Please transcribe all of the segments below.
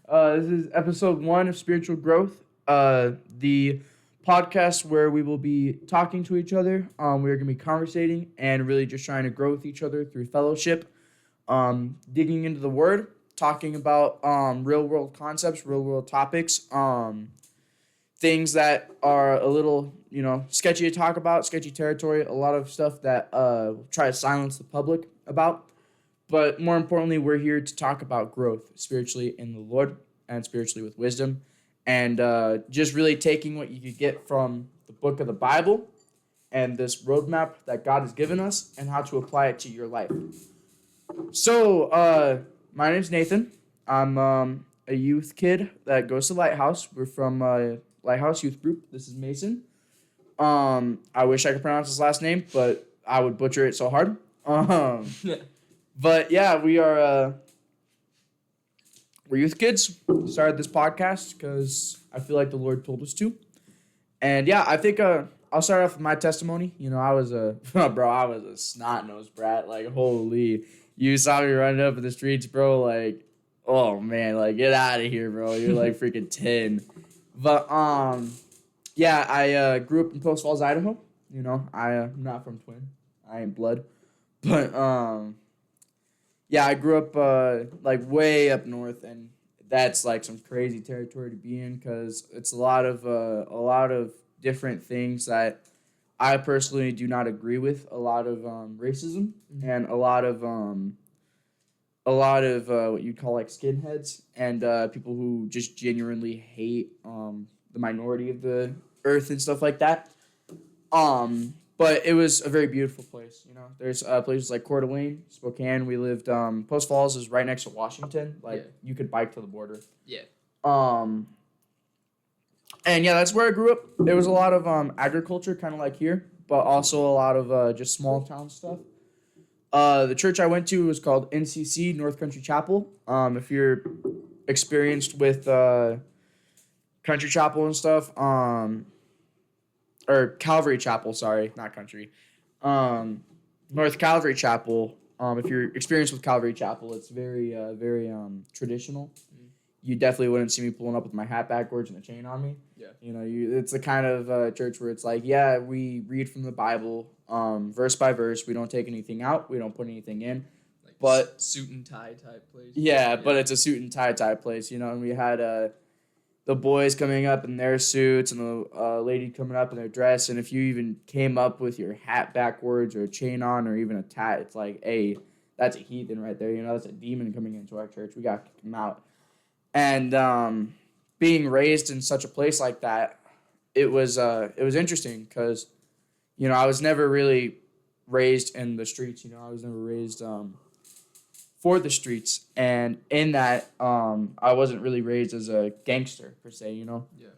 This is episode 1 of Spiritual Growth, the podcast where we will be talking to each other. We're going to be conversating and really just trying to grow with each other through fellowship, digging into the Word, talking about real-world concepts, real-world topics, things that are a little, sketchy to talk about, sketchy territory, a lot of stuff that try to silence the public about. But more importantly, we're here to talk about growth spiritually in the Lord and spiritually with wisdom. And just really taking what you could get from the book of the Bible and this roadmap that God has given us and how to apply it to your life. So, my name's Nathan. I'm a youth kid that goes to Lighthouse. We're from Lighthouse Youth Group. This is Mason. I wish I could pronounce his last name, but I would butcher it so hard. But yeah, we're youth kids. Started this podcast because I feel like the Lord told us to. And yeah, I think I'll start off with my testimony. I was a snot-nosed brat. Like, holy, you saw me running up in the streets, bro. Like, oh man, like, get out of here, bro. You're like freaking 10. But yeah, I grew up in Post Falls, Idaho. I'm not from Twin. I ain't blood. But yeah, I grew up way up north, and that's like some crazy territory to be in because it's a lot of different things that I personally do not agree with. A lot of racism and a lot of what you'd call like skinheads and people who just genuinely hate the minority of the earth and stuff like that. But it was a very beautiful place, There's places like Coeur d'Alene, Spokane. We lived, Post Falls is right next to Washington. You could bike to the border. Yeah. And yeah, that's where I grew up. There was a lot of agriculture, kind of like here, but also a lot of just small town stuff. The church I went to was called NCC, North Country Chapel. If you're experienced with Country Chapel and stuff, or Calvary Chapel, sorry, not country. North Calvary Chapel. If you're experienced with Calvary Chapel, it's very traditional. You definitely wouldn't see me pulling up with my hat backwards and a chain on me. Yeah. It's the kind of church where it's like, yeah, we read from the Bible, verse by verse. We don't take anything out. We don't put anything in. But suit and tie type place. Yeah, but it's a suit and tie type place, And we had the boys coming up in their suits and the lady coming up in their dress. And if you even came up with your hat backwards or a chain on or even a tat, it's like, hey, that's a heathen right there. That's a demon coming into our church. We got to kick him out. And being raised in such a place like that, it was interesting because, I was never really raised in the streets. I was never raised for the streets, and in that, I wasn't really raised as a gangster per se, Yeah.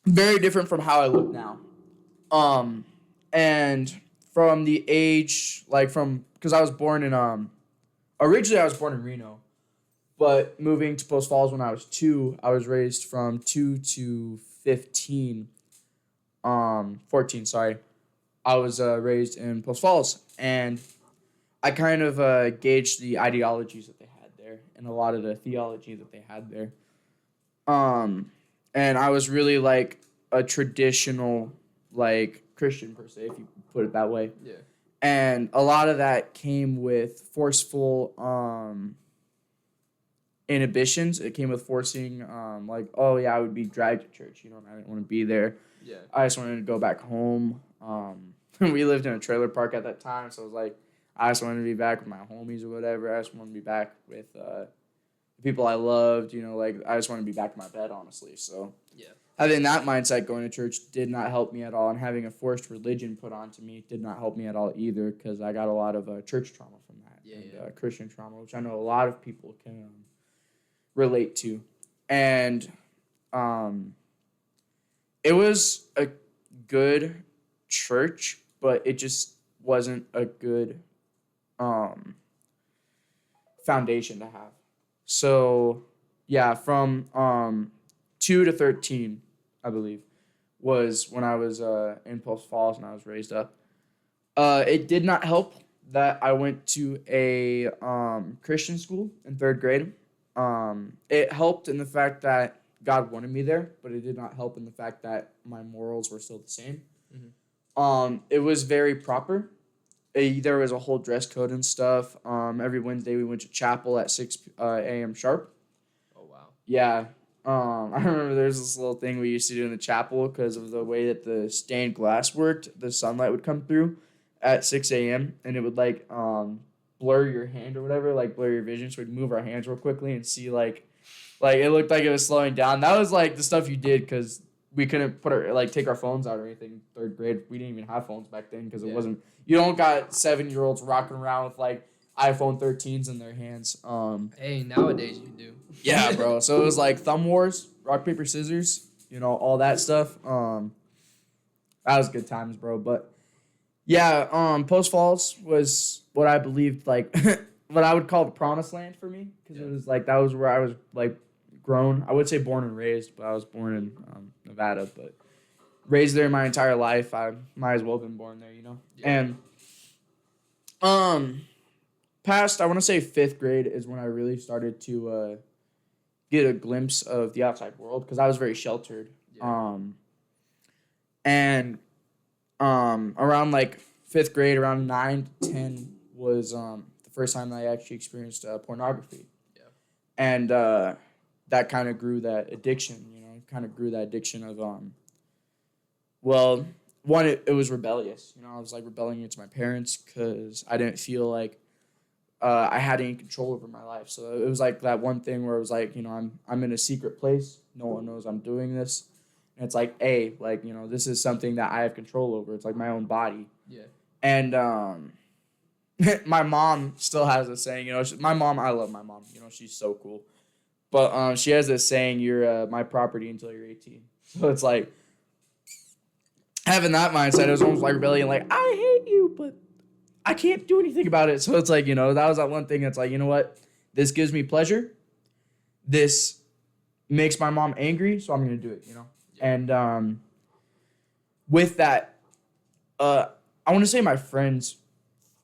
Very different from how I look now, and from the age, because I was born in originally I was born in Reno, but moving to Post Falls when I was 2, I was raised from 2 to 14, sorry. I was raised in Post Falls, and I kind of gauged the ideologies that they had there and a lot of the theology that they had there. And I was really like a traditional Christian per se, if you put it that way. Yeah. And a lot of that came with forceful inhibitions. It came with forcing I would be dragged to church, and I didn't want to be there. Yeah. I just wanted to go back home. We lived in a trailer park at that time, so it was like I just wanted to be back with my homies or whatever. I just wanted to be back with the people I loved, I just wanted to be back in my bed, honestly. So yeah, having that mindset going to church did not help me at all, and having a forced religion put onto me did not help me at all either because I got a lot of church trauma from that, Christian trauma, which I know a lot of people can relate to. And it was a good church, but it just wasn't a good foundation to have. So yeah, from 2 to 13, I believe, was when I was in Post Falls and I was raised up. It did not help that I went to a Christian school in 3rd grade. It helped in the fact that God wanted me there, but it did not help in the fact that my morals were still the same. It was very proper. There was a whole dress code and stuff. Every Wednesday we went to chapel at 6 a.m. sharp. Oh, wow. Yeah. I remember there's this little thing we used to do in the chapel because of the way that the stained glass worked. The sunlight would come through at 6 a.m. and it would blur your hand or whatever, like blur your vision. So we'd move our hands real quickly and see like it looked like it was slowing down. That was like the stuff you did because we couldn't take our phones out or anything in third grade. We didn't even have phones back then because it wasn't. You don't got 7-year-olds rocking around with like iPhone 13s in their hands. Hey, nowadays you do. Yeah, bro. So it was like thumb wars, rock paper scissors, all that stuff. That was good times, bro. But yeah, Post Falls was what I believed like what I would call the promised land for me because it was like that was where I was like grown. I would say born and raised, but I was born in Nevada, but raised there my entire life. I might as well have been born there, Yeah. And past I want to say 5th grade is when I really started to get a glimpse of the outside world because I was very sheltered. Yeah. Around like 5th grade, around 9 to 10 was the first time that I actually experienced pornography. Yeah. And that kind of grew that addiction, of well, one, it was rebellious. I was like rebelling against my parents because I didn't feel like I had any control over my life. So it was like that one thing where it was like, I'm in a secret place. No one knows I'm doing this. And it's like, this is something that I have control over. It's like my own body. Yeah. And my mom still has this saying, my mom, I love my mom. She's so cool. But she has this saying, you're my property until you're 18. So it's like, having that mindset, it was almost like rebellion, like, I hate you, but I can't do anything about it. So it's like, that was that one thing that's like, you know what? This gives me pleasure. This makes my mom angry, so I'm going to do it, Yeah. And with that, I want to say my friends,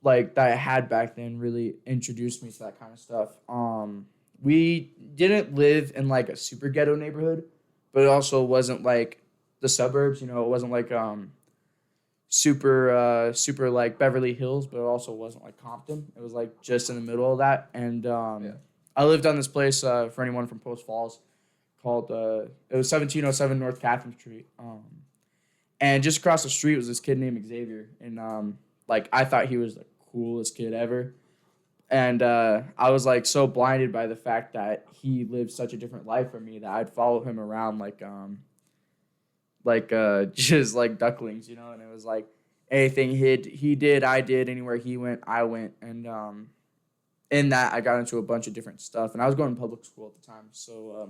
like, that I had back then really introduced me to that kind of stuff. We didn't live in, like, a super ghetto neighborhood, but it also wasn't, like, the suburbs, it wasn't like super like Beverly Hills, but it also wasn't like Compton. It was like just in the middle of that. And I lived on this place for anyone from Post Falls called it was 1707 North Catherine Street. And just across the street was this kid named Xavier, and I thought he was the coolest kid ever. And I was like so blinded by the fact that he lived such a different life from me that I'd follow him around just like ducklings, and it was like anything he did, I did. Anywhere he went, I went. And in that, I got into a bunch of different stuff. And I was going to public school at the time. So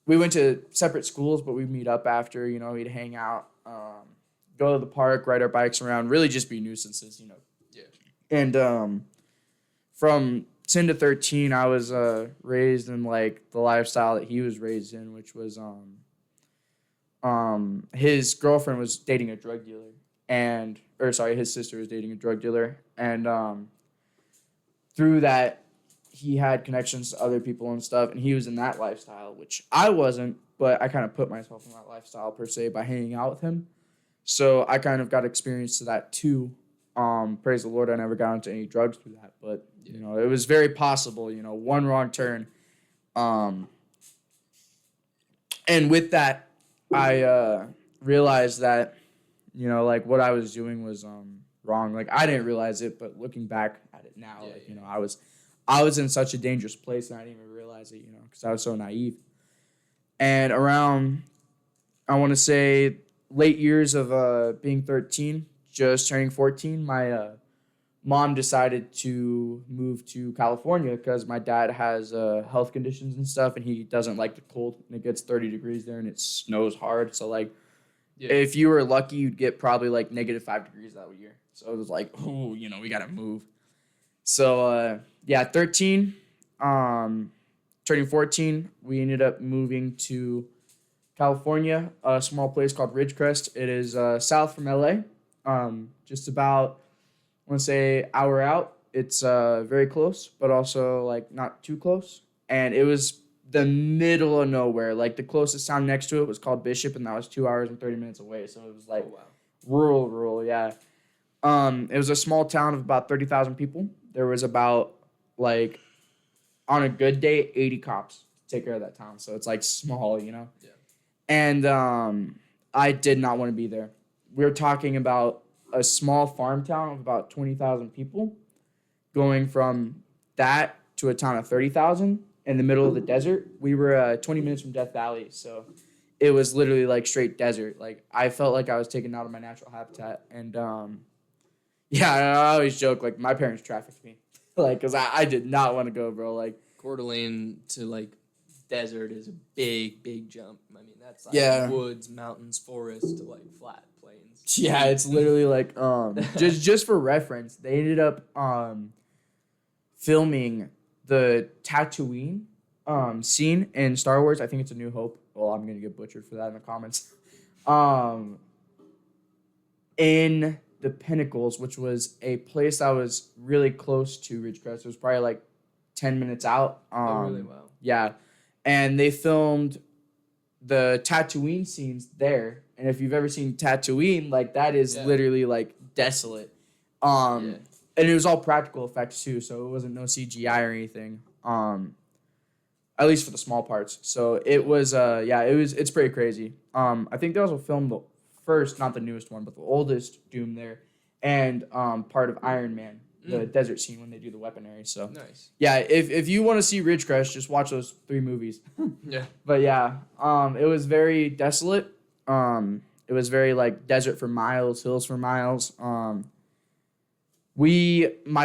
we went to separate schools, but we'd meet up after, we'd hang out, go to the park, ride our bikes around, really just be nuisances, Yeah. And from 10 to 13, I was raised in, like, the lifestyle that he was raised in, which was his girlfriend was dating a drug dealer, his sister was dating a drug dealer, and through that, he had connections to other people and stuff, and he was in that lifestyle, which I wasn't, but I kind of put myself in that lifestyle, per se, by hanging out with him, so I kind of got experience to that, too. Praise the Lord, I never got into any drugs through that, but, it was very possible, one wrong turn, and with that, I realized that, what I was doing was wrong. Like, I didn't realize it, but looking back at it now, I was in such a dangerous place and I didn't even realize it, because I was so naive. And around, I want to say, late years of being 13, just turning 14, my mom decided to move to California because my dad has health conditions and stuff, and he doesn't like the cold. And it gets 30 degrees there, and it snows hard. So, if you were lucky, you'd get probably, -5 degrees that year. So it was like, oh, we got to move. So, 13, turning 14, we ended up moving to California, a small place called Ridgecrest. It is south from LA, just about, I want to say, hour out. It's very close, but also like not too close. And it was the middle of nowhere. Like the closest town next to it was called Bishop, and that was 2 hours and 30 minutes away. So it was like wow. rural, yeah. It was a small town of about 30,000 people. There was about like on a good day 80 cops to take care of that town. So it's like small, you know. Yeah. And I did not want to be there. We were talking about a small farm town of about 20,000 people, going from that to a town of 30,000 in the middle of the desert. We were 20 minutes from Death Valley, so it was literally like straight desert. Like I felt like I was taken out of my natural habitat, and yeah, I always joke like my parents trafficked me, like because I did not want to go, bro. Like Coeur d'Alene to like desert is a big jump. I mean, that's like Yeah. woods, mountains, forest to like flat plains. yeah, it's literally like just for reference, they ended up filming the Tatooine scene in Star Wars. I think it's A New Hope. Well, I'm gonna get butchered for that in the comments. In the Pinnacles, which was a place that was really close to Ridgecrest. It was probably like 10 minutes out. Oh, really? Wow. Yeah, and they filmed the Tatooine scenes there. And if you've ever seen Tatooine, like that is literally like desolate. Yeah. And it was all practical effects too, so it wasn't no CGI or anything. At least for the small parts. So it was it's pretty crazy. I think they also filmed the first, not the newest one, but the oldest Doom there, and part of Iron Man, the desert scene when they do the weaponry. So Nice. yeah, if you want to see Ridgecrest, just watch those 3 movies. Yeah. But yeah, it was very desolate. It was very like desert for miles, hills for miles. My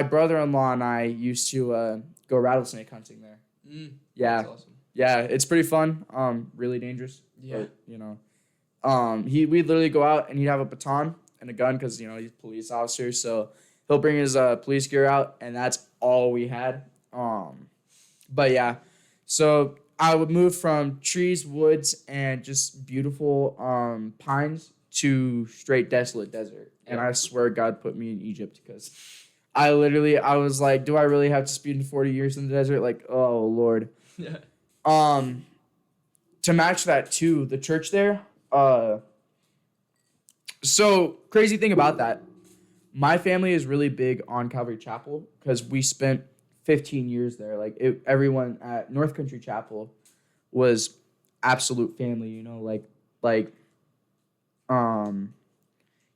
brother-in-law and I used to go rattlesnake hunting there. Yeah. That's awesome. Yeah, it's pretty fun. Really dangerous. Yeah. But, you know, we'd literally go out and he'd have a baton and a gun because, you know, he's a police officer. So he'll bring his police gear out, and that's all we had. But yeah, so I would move from trees, woods, and just beautiful pines to straight desolate desert. And I swear God put me in Egypt because I was like, do I really have to spend 40 years in the desert? Like, oh, Lord. Yeah. To match that too, the church there. So crazy thing about that, my family is really big on Calvary Chapel because we spent 15 years there. Like everyone at North Country Chapel was absolute family. You know, like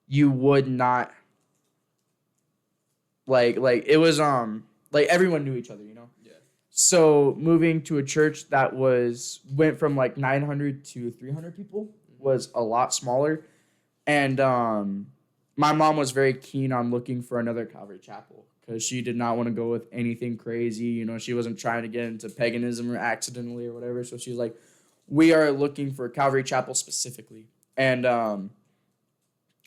you would not like it was like everyone knew each other. You know. So moving to a church that went from like 900 to 300 people was a lot smaller. And my mom was very keen on looking for another Calvary Chapel because she did not want to go with anything crazy. You know, she wasn't trying to get into paganism or accidentally or whatever. So she was like, we are looking for Calvary Chapel specifically. And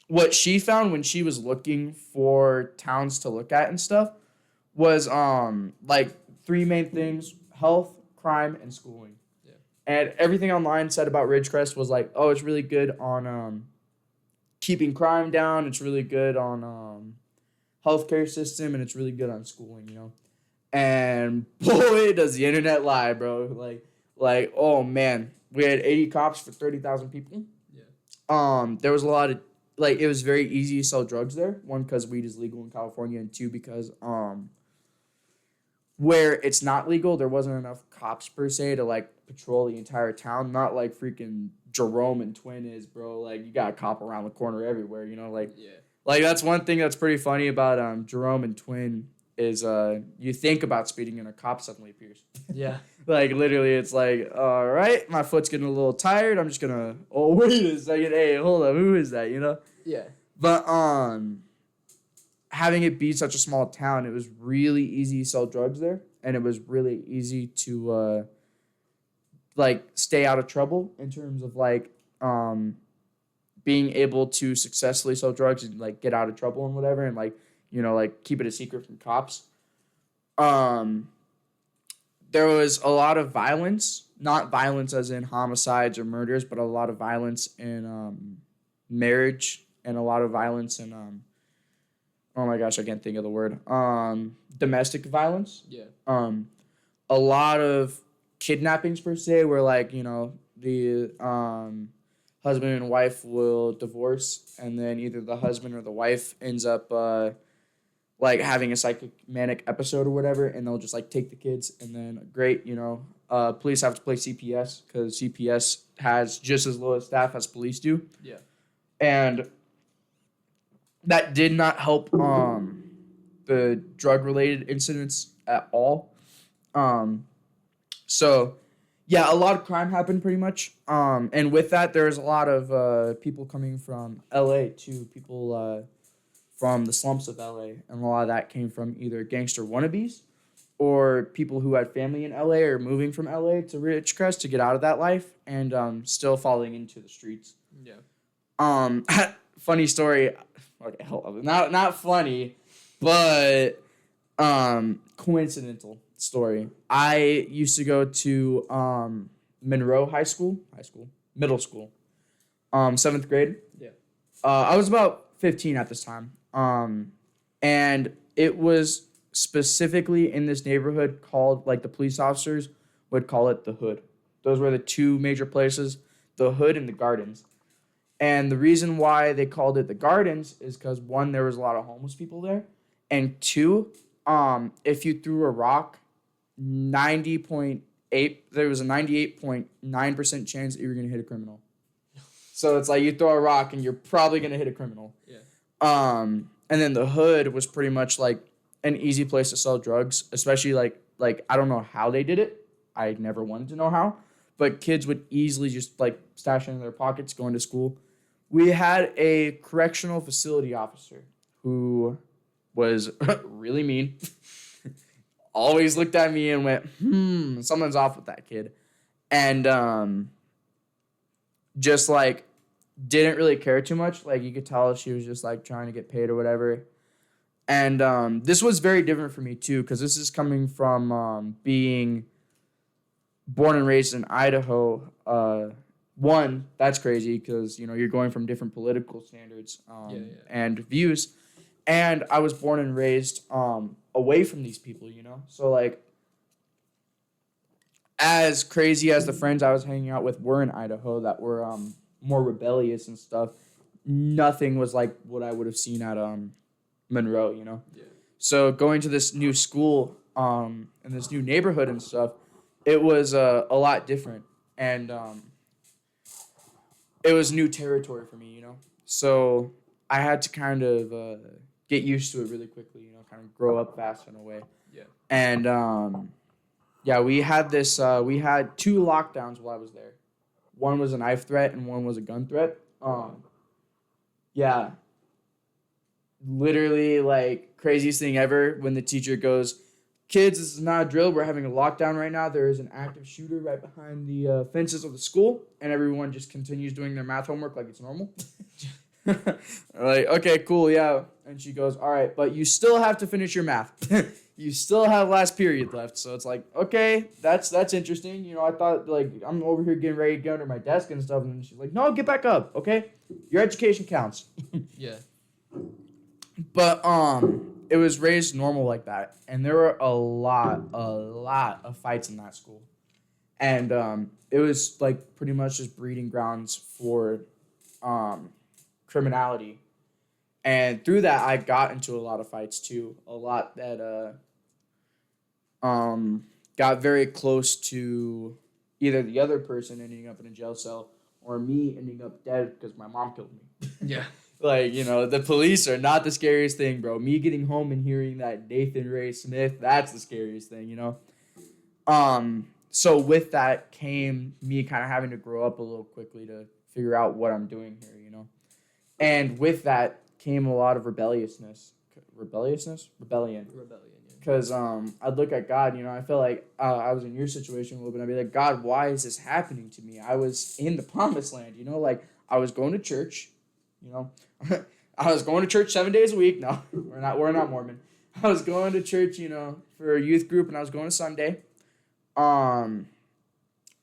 what she found when she was looking for towns to look at and stuff was like 3 main things: health, crime, and schooling. Yeah. And everything online said about Ridgecrest was like, oh, it's really good on keeping crime down. It's really good on healthcare system, and it's really good on schooling, you know. And boy, does the internet lie, bro. Like oh man, we had 80 cops for 30,000 people. Yeah. There was a lot of it was very easy to sell drugs there. 1, because weed is legal in California, and 2, because where it's not legal, there wasn't enough cops per se to like patrol the entire town. Not like freaking Jerome and Twin is, bro. Like you got a cop around the corner everywhere, you know. Like that's one thing that's pretty funny about Jerome and Twin is you think about speeding and a cop suddenly appears. Yeah. Like literally, it's like, all right, my foot's getting a little tired. I'm just gonna. Oh wait a second, hey, hold up, who is that? You know. Yeah. But having it be such a small town, it was really easy to sell drugs there, and it was really easy to like stay out of trouble in terms of like being able to successfully sell drugs and like get out of trouble and whatever, and like, you know, like keep it a secret from cops. There was a lot of violence, not violence as in homicides or murders, but a lot of violence in marriage, and a lot of violence in oh my gosh, I can't think of the word. Domestic violence. Yeah. A lot of kidnappings per se, where like the husband and wife will divorce, and then either the husband or the wife ends up like having a psychic manic episode or whatever, and they'll just like take the kids, and then great, police have to play CPS because CPS has just as low a staff as police do. Yeah. And that did not help the drug related incidents at all. So yeah, a lot of crime happened pretty much. And with that, there was a lot of people coming from LA too, people from the slumps of LA, and a lot of that came from either gangster wannabes or people who had family in LA or moving from LA to Ridgecrest to get out of that life and still falling into the streets. Yeah. Funny story. Okay, hold on. Not funny, but coincidental story. I used to go to Monroe middle school, 7th grade. Yeah. I was about 15 at this time. And it was specifically in this neighborhood called, like, the police officers would call it the Hood. Those were the two major places, the Hood and the Gardens. And the reason why they called it the Gardens is because, one, there was a lot of homeless people there, and two, if you threw a rock, there was a 98.9% chance that you were going to hit a criminal. So it's like you throw a rock and you're probably going to hit a criminal. Yeah. And then the Hood was pretty much like an easy place to sell drugs, especially like I don't know how they did it. I never wanted to know how, but kids would easily just like stash it in their pockets going to school. We had a correctional facility officer who was really mean. Always looked at me and went, something's off with that kid. And just like didn't really care too much. Like you could tell she was just like trying to get paid or whatever. And this was very different for me too, because this is coming from being born and raised in Idaho. One, that's crazy because you're going from different political standards and views. And I was born and raised away from these people, So like as crazy as the friends I was hanging out with were in Idaho that were more rebellious and stuff, nothing was like what I would have seen at Monroe, Yeah. So going to this new school in this new neighborhood and stuff, it was a lot different, and it was new territory for me, So I had to kind of get used to it really quickly, kind of grow up fast in a way. Yeah. And we had we had 2 lockdowns while I was there. One was a knife threat and one was a gun threat. Yeah. Literally, like, craziest thing ever when the teacher goes, "Kids, this is not a drill. We're having a lockdown right now. There is an active shooter right behind the fences of the school." And everyone just continues doing their math homework like it's normal. Like, okay, cool, yeah. And she goes, "All right, but you still have to finish your math. You still have last period left." So it's like, okay, that's interesting. I thought, like, I'm over here getting ready to get under my desk and stuff. And she's like, "No, get back up, okay? Your education counts." Yeah. But it was raised normal like that. And there were a lot of fights in that school. And it was, like, pretty much just breeding grounds for criminality. And through that, I got into a lot of fights too. A lot that got very close to either the other person ending up in a jail cell or me ending up dead because my mom killed me. Yeah. Like, the police are not the scariest thing, bro. Me getting home and hearing that Nathan Ray Smith, that's the scariest thing, So with that came me kind of having to grow up a little quickly to figure out what I'm doing here, And with that came a lot of rebellion. Rebellion, yeah. Because I'd look at God, I feel like I was in your situation a little bit. I'd be like, "God, why is this happening to me? I was in the promised land, like I was going to church, I was going to church 7 days a week. No, we're not Mormon. I was going to church, for a youth group, and I was going to Sunday. I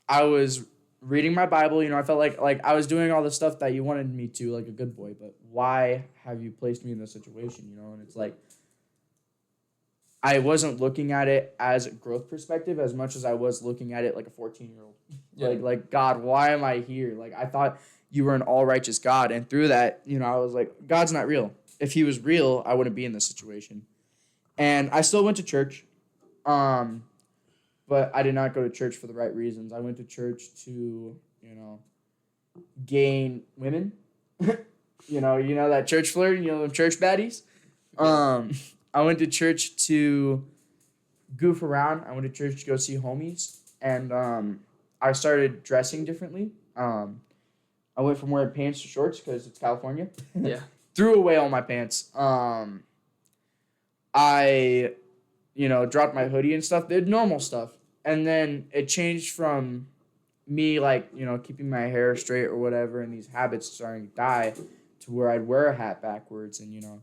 was reading my Bible. I felt like I was doing all the stuff that you wanted me to, like a good boy. But why have you placed me in this situation? And it's like I wasn't looking at it as a growth perspective as much as I was looking at it like a 14-year-old. Yeah. Like God, why am I here? Like I thought you were an all righteous God, and through that, I was like, God's not real. If He was real, I wouldn't be in this situation. And I still went to church, but I did not go to church for the right reasons. I went to church to, gain women. That church flirt, them church baddies. I went to church to goof around. I went to church to go see homies, and I started dressing differently. I went from wearing pants to shorts because it's California. Yeah. Threw away all my pants. I, dropped my hoodie and stuff. Did normal stuff, and then it changed from me keeping my hair straight or whatever, and these habits starting to die, to where I'd wear a hat backwards, and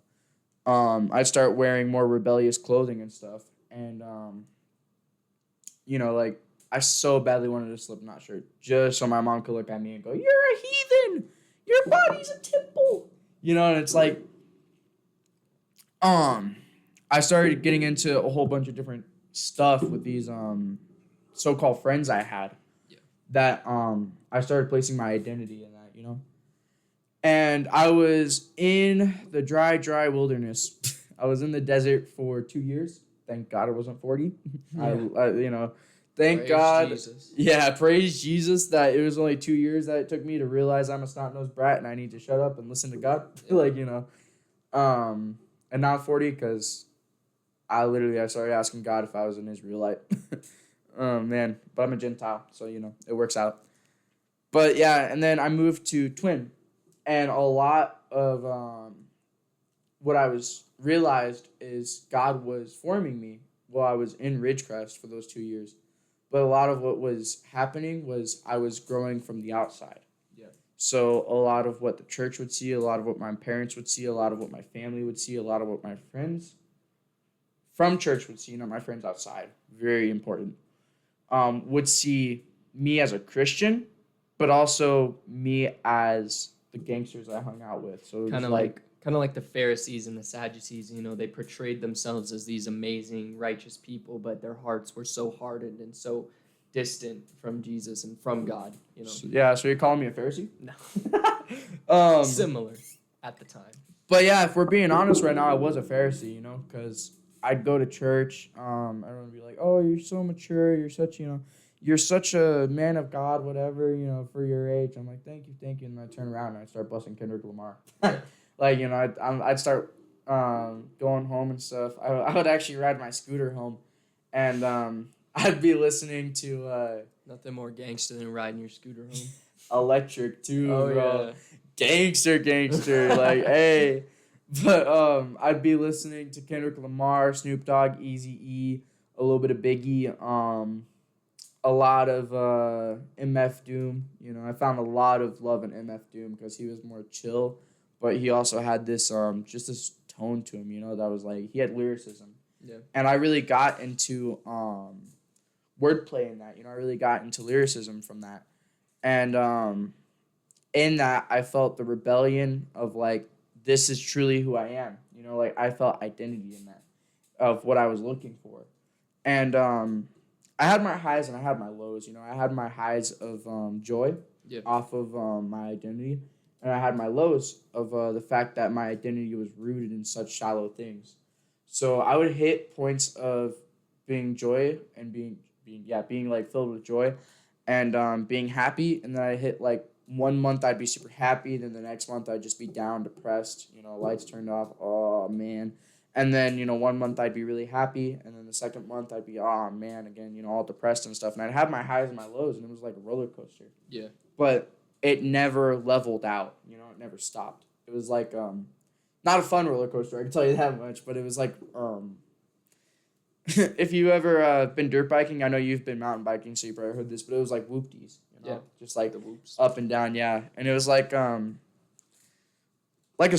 I'd start wearing more rebellious clothing and stuff. And, I so badly wanted a Slipknot shirt just so my mom could look at me and go, "You're a heathen! Your body's a temple!" And it's like, I started getting into a whole bunch of different stuff with these, so-called friends I had. Yeah. That, I started placing my identity in that, And I was in the dry wilderness. I was in the desert for 2 years. Thank God it wasn't 40. Yeah. Thank Praise God. Jesus. Yeah, praise Jesus that it was only 2 years that it took me to realize I'm a snot-nosed brat and I need to shut up and listen to God. And not 40 because I started asking God if I was an Israelite. Man, but I'm a Gentile, so, it works out. But, yeah, and then I moved to Twin. And a lot of what I realized is God was forming me while I was in Ridgecrest for those 2 years. But a lot of what was happening was I was growing from the outside. Yeah. So a lot of what the church would see, a lot of what my parents would see, a lot of what my family would see, a lot of what my friends from church would see, my friends outside, very important, would see me as a Christian, but also me as the gangsters I hung out with. So it was kind of like the Pharisees and the Sadducees. They portrayed themselves as these amazing, righteous people, but their hearts were so hardened and so distant from Jesus and from God. So you're calling me a Pharisee? No. Similar at the time. But yeah, if we're being honest right now, I was a Pharisee, because I'd go to church. Everyone would be like, "Oh, you're so mature. You're such a man of God, whatever, for your age." I'm like, thank you. And I turn around and I start busting Kendrick Lamar. I'd start going home and stuff. I would actually ride my scooter home, and I'd be listening to nothing more gangster than riding your scooter home. Electric too, bro. Yeah. Gangster, like, hey. But I'd be listening to Kendrick Lamar, Snoop Dogg, Eazy-E, a little bit of Biggie, a lot of MF Doom. I found a lot of love in MF Doom because he was more chill, but he also had this just this tone to him, that was like, he had lyricism. Yeah. And I really got into wordplay in that. I really got into lyricism from that. And in that, I felt the rebellion of, like, this is truly who I am. I felt identity in that, of what I was looking for. And I had my highs and I had my lows. I had my highs of joy off of my identity. And I had my lows of the fact that my identity was rooted in such shallow things. So I would hit points of being joy and being like filled with joy and being happy. And then I hit like 1 month I'd be super happy. Then the next month I'd just be down, depressed, lights turned off. Oh, man. And then, 1 month I'd be really happy. And then the second month I'd be, oh, man, again, all depressed and stuff. And I'd have my highs and my lows, and it was like a roller coaster. Yeah. But it never leveled out. It never stopped. It was like, not a fun roller coaster, I can tell you that much. But it was like, if you ever been dirt biking, I know you've been mountain biking, so you probably heard this, but it was like whoopties. Yeah. Just like the whoops. Up and down, yeah. And it was like a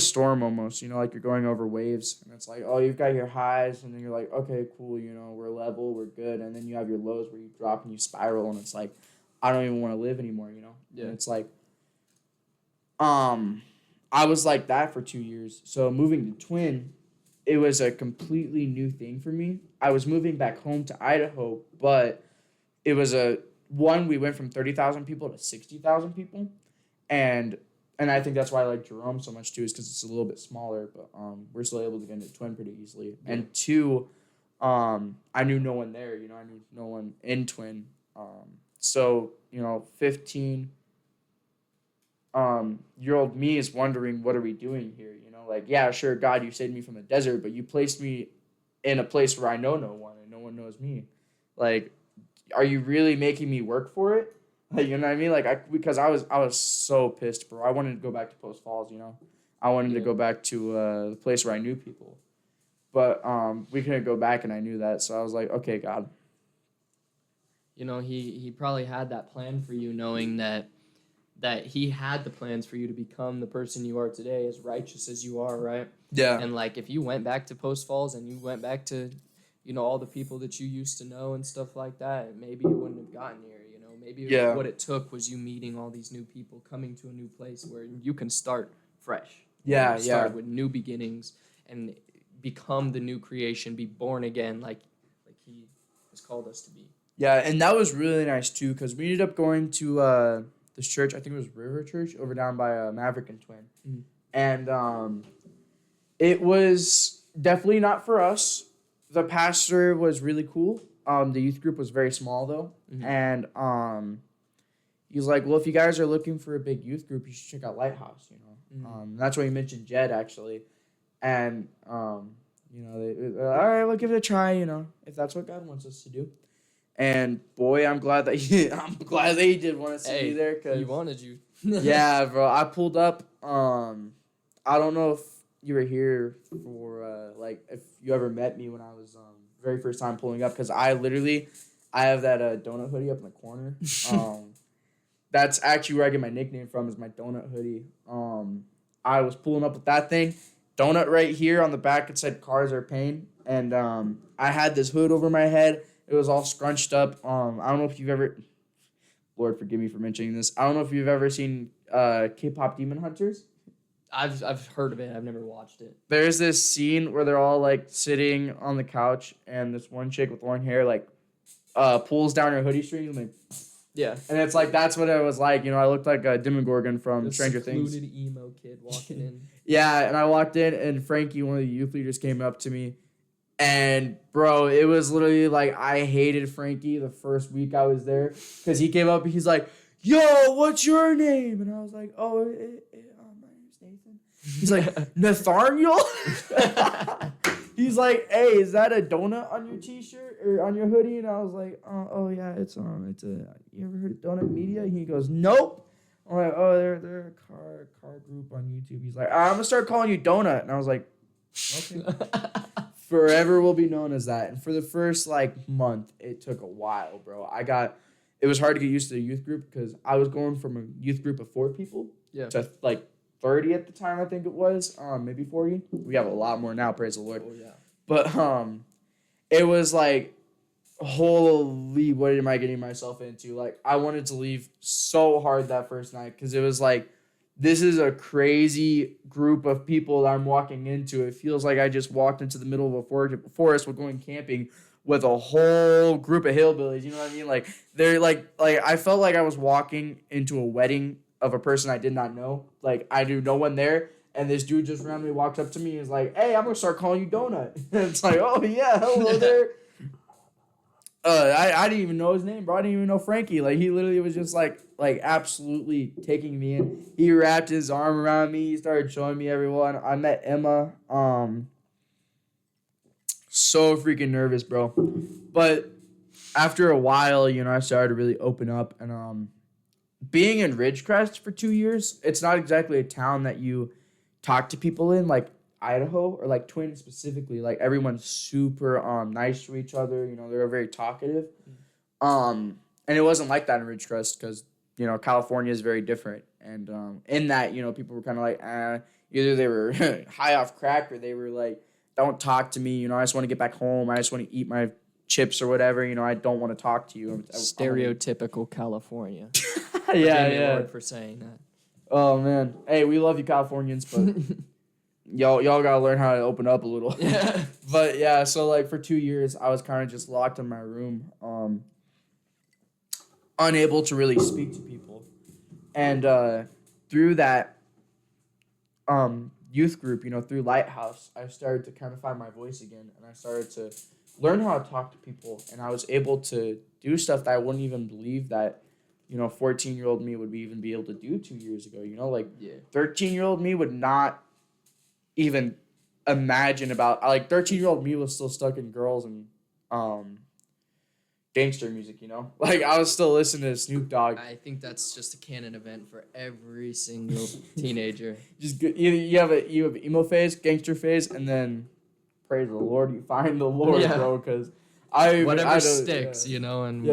storm almost, like you're going over waves, and it's like, oh, you've got your highs, and then you're like, okay, cool, we're level, we're good, and then you have your lows where you drop and you spiral, and it's like, I don't even want to live anymore, you know? Yeah. And it's like, I was like that for 2 years. So moving to Twin, it was a completely new thing for me. I was moving back home to Idaho, but it was we went from 30,000 people to 60,000 people. And I think that's why I like Jerome so much too, is because it's a little bit smaller, but we're still able to get into Twin pretty easily. Yeah. And two, I knew no one there, you know, I knew no one in Twin. So, you know, 15 year old me is wondering, what are we doing here? You know, like, yeah, sure, God, you saved me from the desert, but you placed me in a place where I know no one and no one knows me. Like, are you really making me work for it? Like, you know what I mean? Like, because I was so pissed, bro. I wanted to go back to Post Falls, you know? I wanted to go back to the place where I knew people. But we couldn't go back, and I knew that. So I was like, okay, God. You know, he probably had that plan for you, knowing that he had the plans for you to become the person you are today, as righteous as you are, right? Yeah. And, like, if you went back to Post Falls and you went back to, you know, all the people that you used to know and stuff like that, maybe you wouldn't have gotten here, you know? Maybe what it took was you meeting all these new people, coming to a new place where you can start fresh. Yeah, start with new beginnings and become the new creation, be born again like he has called us to be. Yeah, and that was really nice, too, because we ended up going to this church. I think it was River Church over down by Maverick and Twin. Mm-hmm. And it was definitely not for us. The pastor was really cool. The youth group was very small, though. Mm-hmm. And he's like, well, if you guys are looking for a big youth group, you should check out Lighthouse, you know. Mm-hmm. That's why he mentioned Jed, actually. And, you know, all right, we'll give it a try, you know, if that's what God wants us to do. And boy, I'm glad that he did want to see me there. Cause he wanted you. Yeah, bro. I pulled up. I don't know if you were here for like if you ever met me when I was very first time pulling up, because I have that donut hoodie up in the corner. That's actually where I get my nickname from, is my donut hoodie. I was pulling up with that thing, donut right here on the back. It said "Cars are pain," and I had this hood over my head. It was all scrunched up. I don't know if you've ever... Lord, forgive me for mentioning this. I don't know if you've ever seen K-pop Demon Hunters. I've heard of it. I've never watched it. There's this scene where they're all, like, sitting on the couch, and this one chick with long hair, like, pulls down her hoodie strings, and yeah. And it's like, that's what it was like. You know, I looked like a Demogorgon from Stranger Things. The secluded emo kid walking in. Yeah, and I walked in, and Frankie, one of the youth leaders, came up to me. And, bro, it was literally like I hated Frankie the first week I was there, because he came up and he's like, yo, what's your name? And I was like, my name's Nathan. He's like, Nathaniel? He's like, hey, is that a donut on your t-shirt or on your hoodie? And I was like, oh yeah, it's you ever heard of Donut Media? And he goes, nope. I'm like, oh, they're a car group on YouTube. He's like, I'm gonna start calling you Donut. And I was like, okay. Forever will be known as that. And for the first like month, it took a while, bro. It was hard to get used to the youth group, because I was going from a youth group of 4 people to like 30 at the time, I think it was, maybe 40. We have a lot more now, praise the Lord. Oh yeah. But it was like, holy, what am I getting myself into? Like, I wanted to leave so hard that first night, because it was like, this is a crazy group of people that I'm walking into. It feels like I just walked into the middle of a forest while going camping with a whole group of hillbillies. You know what I mean? Like, they're like I felt like I was walking into a wedding of a person I did not know. Like, I knew no one there, and this dude just randomly walked up to me and was like, hey, I'm gonna start calling you Donut. And it's like, oh yeah, hello there. I didn't even know his name, bro. I didn't even know Frankie. Like, he literally was just like absolutely taking me in. He wrapped his arm around me. He started showing me everyone. I met Emma. So freaking nervous, bro. But after a while, you know, I started to really open up. And being in Ridgecrest for 2 years, it's not exactly a town that you talk to people in, like Idaho or like Twin specifically. Like, everyone's super nice to each other. You know, they're very talkative. And it wasn't like that in Ridgecrest, because, you know, California is very different. And in that, you know, people were kind of like, either they were high off crack, or they were like, don't talk to me. You know, I just want to get back home. I just want to eat my chips or whatever, I don't want to talk to you. Stereotypical California. Yeah. Lord for saying that. Oh man, hey, we love you Californians, but y'all gotta learn how to open up a little. Yeah. But yeah, so like for 2 years, I was kind of just locked in my room, unable to really speak to people, and through that youth group, through Lighthouse, I started to kind of find my voice again, and I started to learn how to talk to people, and I was able to do stuff that I wouldn't even believe that 14-year-old me would even be able to do 2 years ago. 13-year-old me would not even imagine about, like, 13-year-old me was still stuck in girls and gangster music, like I was still listening to Snoop Dogg. I think that's just a canon event for every single teenager. Just you have emo phase, gangster phase, and then praise the Lord, you find the Lord, bro, because whatever sticks, and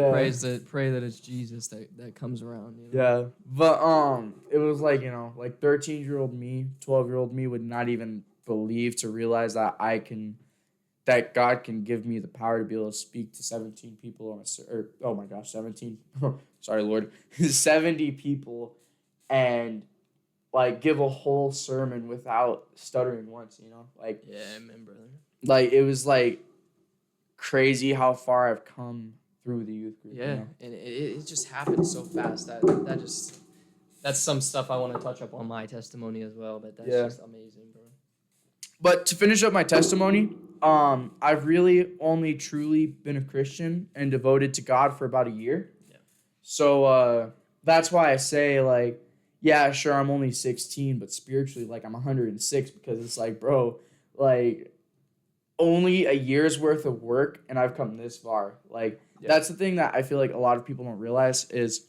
pray that it's Jesus that comes around. Yeah, but it was like 13-year-old me, 12-year-old me would not even believe to realize that that God can give me the power to be able to speak to 17 people oh my gosh, 17. Sorry, Lord, 70 people, and like give a whole sermon without stuttering once. Yeah, amen, brother. Like it was like crazy how far I've come through the youth group. Yeah, and it just happened so fast that's some stuff I want to touch up on my testimony as well, but that's just amazing, bro. But to finish up my testimony, I've really only truly been a Christian and devoted to God for about a year. Yeah. So that's why I say, like, yeah, sure, I'm only 16, but spiritually, like, I'm 106, because it's like, bro, like, only a year's worth of work and I've come this far. Like, that's the thing that I feel like a lot of people don't realize is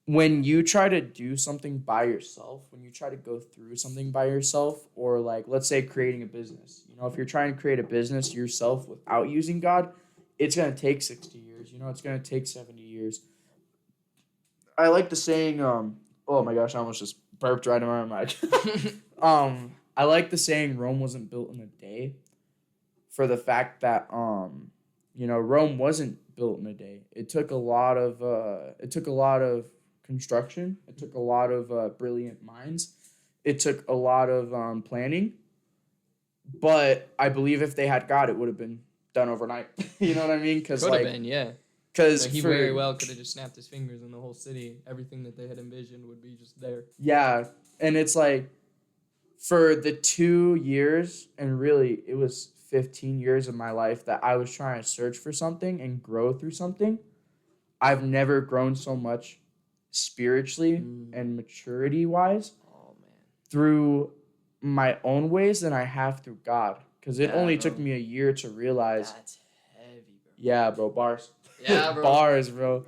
when you try to do something by yourself, when you try to go through something by yourself, or like, let's say creating a business, if you're trying to create a business yourself without using God, it's going to take 60 years, it's going to take 70 years. I like the saying, oh my gosh, I almost just burped right in my mic. I like the saying, Rome wasn't built in a day, for the fact that, Rome wasn't built in a day. It took a lot of construction. It took a lot of brilliant minds. It took a lot of planning. But I believe if they had God, it would have been done overnight. You know what I mean? Could have been, yeah. Because he very well could have just snapped his fingers and the whole city, everything that they had envisioned would be just there. Yeah, and it's like, for the 2 years, and really it was 15 years of my life that I was trying to search for something and grow through something, I've never grown so much spiritually and maturity-wise through my own ways than I have through God. Because it only took me a year to realize. That's heavy, bro. Yeah, bro, bars. Yeah, bro. Bars, bro.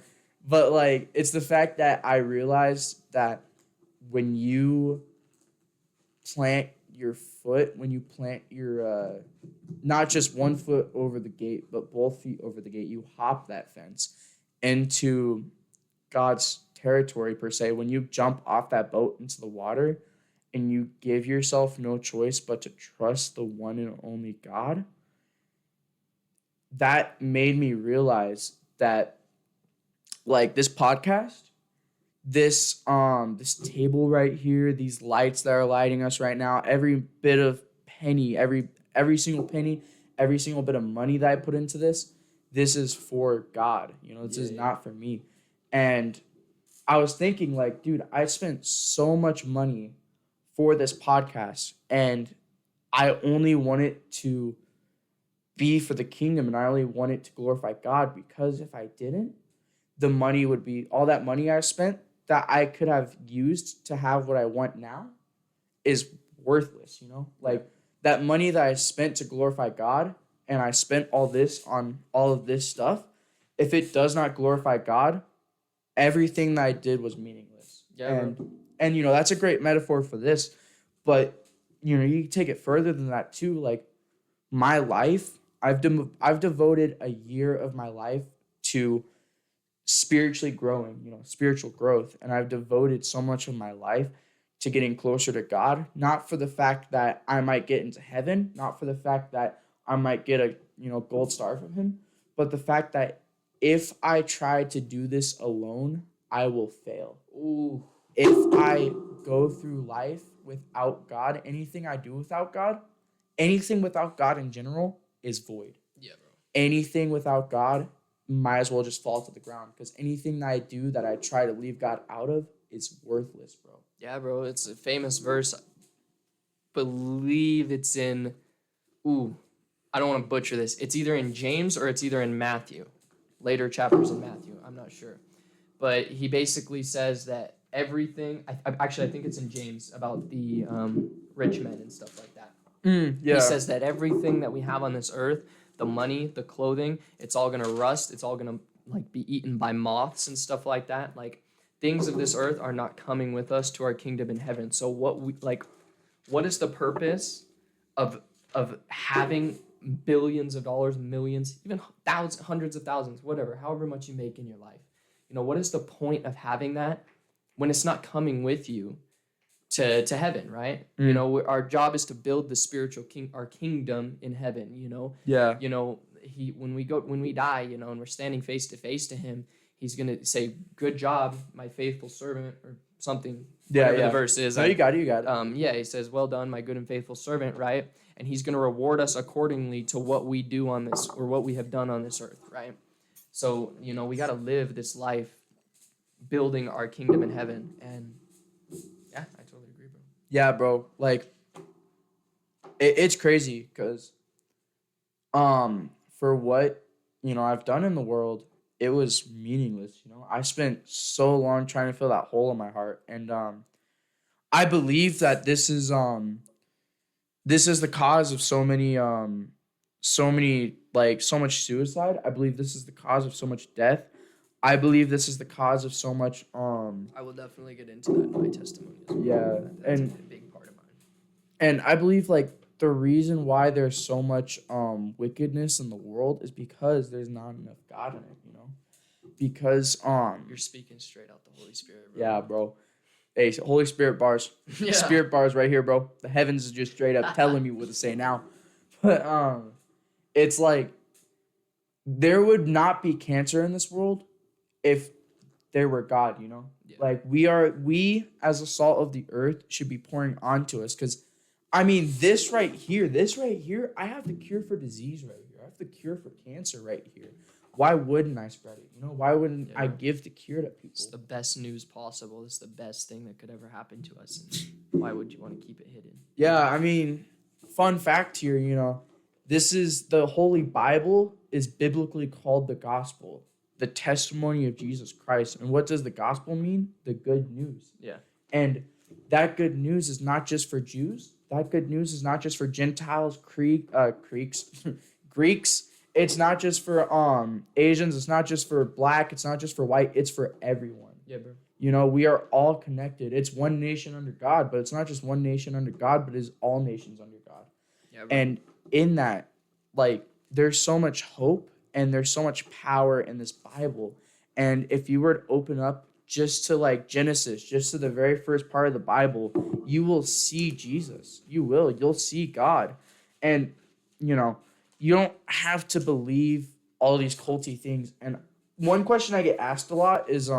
But, like, it's the fact that I realized that when you plant your foot, when you plant your, not just one foot over the gate, but both feet over the gate, you hop that fence into God's territory, per se. When you jump off that boat into the water and you give yourself no choice but to trust the one and only God, that made me realize that, like, this podcast, this table right here, these lights that are lighting us right now, every bit of penny, every single penny, every single bit of money that I put into this is for God. This is not for me. And I was thinking, like, dude, I spent so much money for this podcast, and I only want it to be for the kingdom, and I only want it to glorify God, because if I didn't, the money would be, all that money I spent that I could have used to have what I want now is worthless, Like, that money that I spent to glorify God, and I spent all this on all of this stuff, if it does not glorify God, everything that I did was meaningless. Yeah, and that's a great metaphor for this, but you can take it further than that too. Like, my life, I've devoted a year of my life to spiritually growing, spiritual growth, and I've devoted so much of my life to getting closer to God, not for the fact that I might get into heaven, not for the fact that I might get a gold star from him, but the fact that if I try to do this alone, I will fail. Ooh. If I go through life without God, anything I do without God, anything without God in general is void. Yeah, bro. Anything without God might as well just fall to the ground, because anything that I do that I try to leave God out of is worthless, bro. Yeah, bro. It's a famous verse. I believe it's in. Ooh, I don't want to butcher this. It's either in James or it's either in Matthew. Later chapters in Matthew. I'm not sure. But he basically says that everything. I think it's in James about the rich men and stuff like that. Yeah. He says that everything that we have on this earth, the money, the clothing, it's all gonna rust. It's all gonna be eaten by moths and stuff like that. Like, things of this earth are not coming with us to our kingdom in heaven. So what is the purpose of having billions of dollars, millions, even thousands, hundreds of thousands, whatever, however much you make in your life? What is the point of having that when it's not coming with you to heaven, right? Our job is to build the spiritual our kingdom in heaven. Yeah. When we die, and we're standing face to face to him, he's gonna say, "Good job, my faithful servant," or something. Yeah, whatever the verse is. No, you got it. Yeah, he says, "Well done, my good and faithful servant," right? And he's gonna reward us accordingly to what we do on this, or what we have done on this earth, right? So we gotta live this life building our kingdom in heaven, and yeah, I totally agree, bro. Yeah, bro. Like, it's crazy because, for what, I've done in the world, it was meaningless. I spent so long trying to fill that hole in my heart, and I believe that this is the cause of so much suicide. I believe this is the cause of so much death. I believe this is the cause of so much I will definitely get into that in my testimony as well. Yeah, that's a big part of mine. And I believe the reason why there's so much wickedness in the world is because there's not enough God in it, Because you're speaking straight out the Holy Spirit, bro. Yeah, bro. Hey, Holy Spirit bars. Yeah. Spirit bars right here, bro. The heavens is just straight up telling me what to say now. But it's like there would not be cancer in this world if there were God, Yeah. We as the salt of the earth should be pouring onto us, because this right here, I have the cure for disease right here. I have the cure for cancer right here. Why wouldn't I spread it? Why wouldn't I give the cure to people? It's the best news possible. It's the best thing that could ever happen to us. And why would you want to keep it hidden? Yeah, fun fact here, this is the Holy Bible is biblically called the gospel, the testimony of Jesus Christ. And what does the gospel mean? The good news. Yeah. And that good news is not just for Jews. That good news is not just for Gentiles, Greeks. It's not just for Asians. It's not just for black. It's not just for white. It's for everyone. Yeah, bro. We are all connected. It's one nation under God, but it's not just one nation under God, but it's all nations under God. Yeah, bro. And in that, there's so much hope and there's so much power in this Bible. And if you were to open up just to Genesis, just to the very first part of the Bible, you will see Jesus. You'll see God. And, you don't have to believe all these culty things. And one question I get asked a lot is,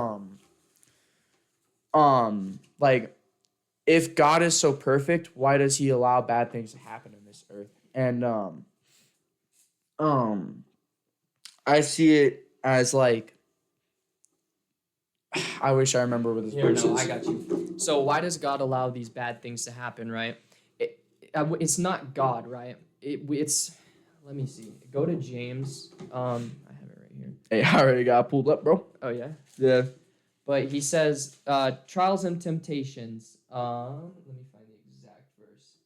if God is so perfect, why does he allow bad things to happen in this earth? And, I see it as I wish I remember what this verse is. No, I got you. So why does God allow these bad things to happen, right? It's not God, right? It's, let me see. Go to James. I have it right here. Hey, I already got it pulled up, bro. Oh, yeah? Yeah. But he says, trials and temptations. Let me find the exact verse.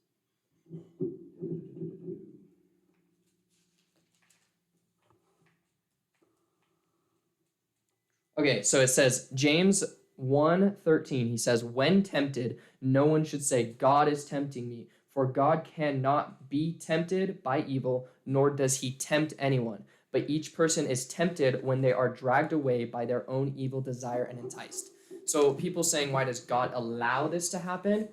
Okay, so it says, James 1:13, he says, when tempted, no one should say, God is tempting me, for God cannot be tempted by evil, nor does he tempt anyone. But each person is tempted when they are dragged away by their own evil desire and enticed. So people saying, why does God allow this to happen?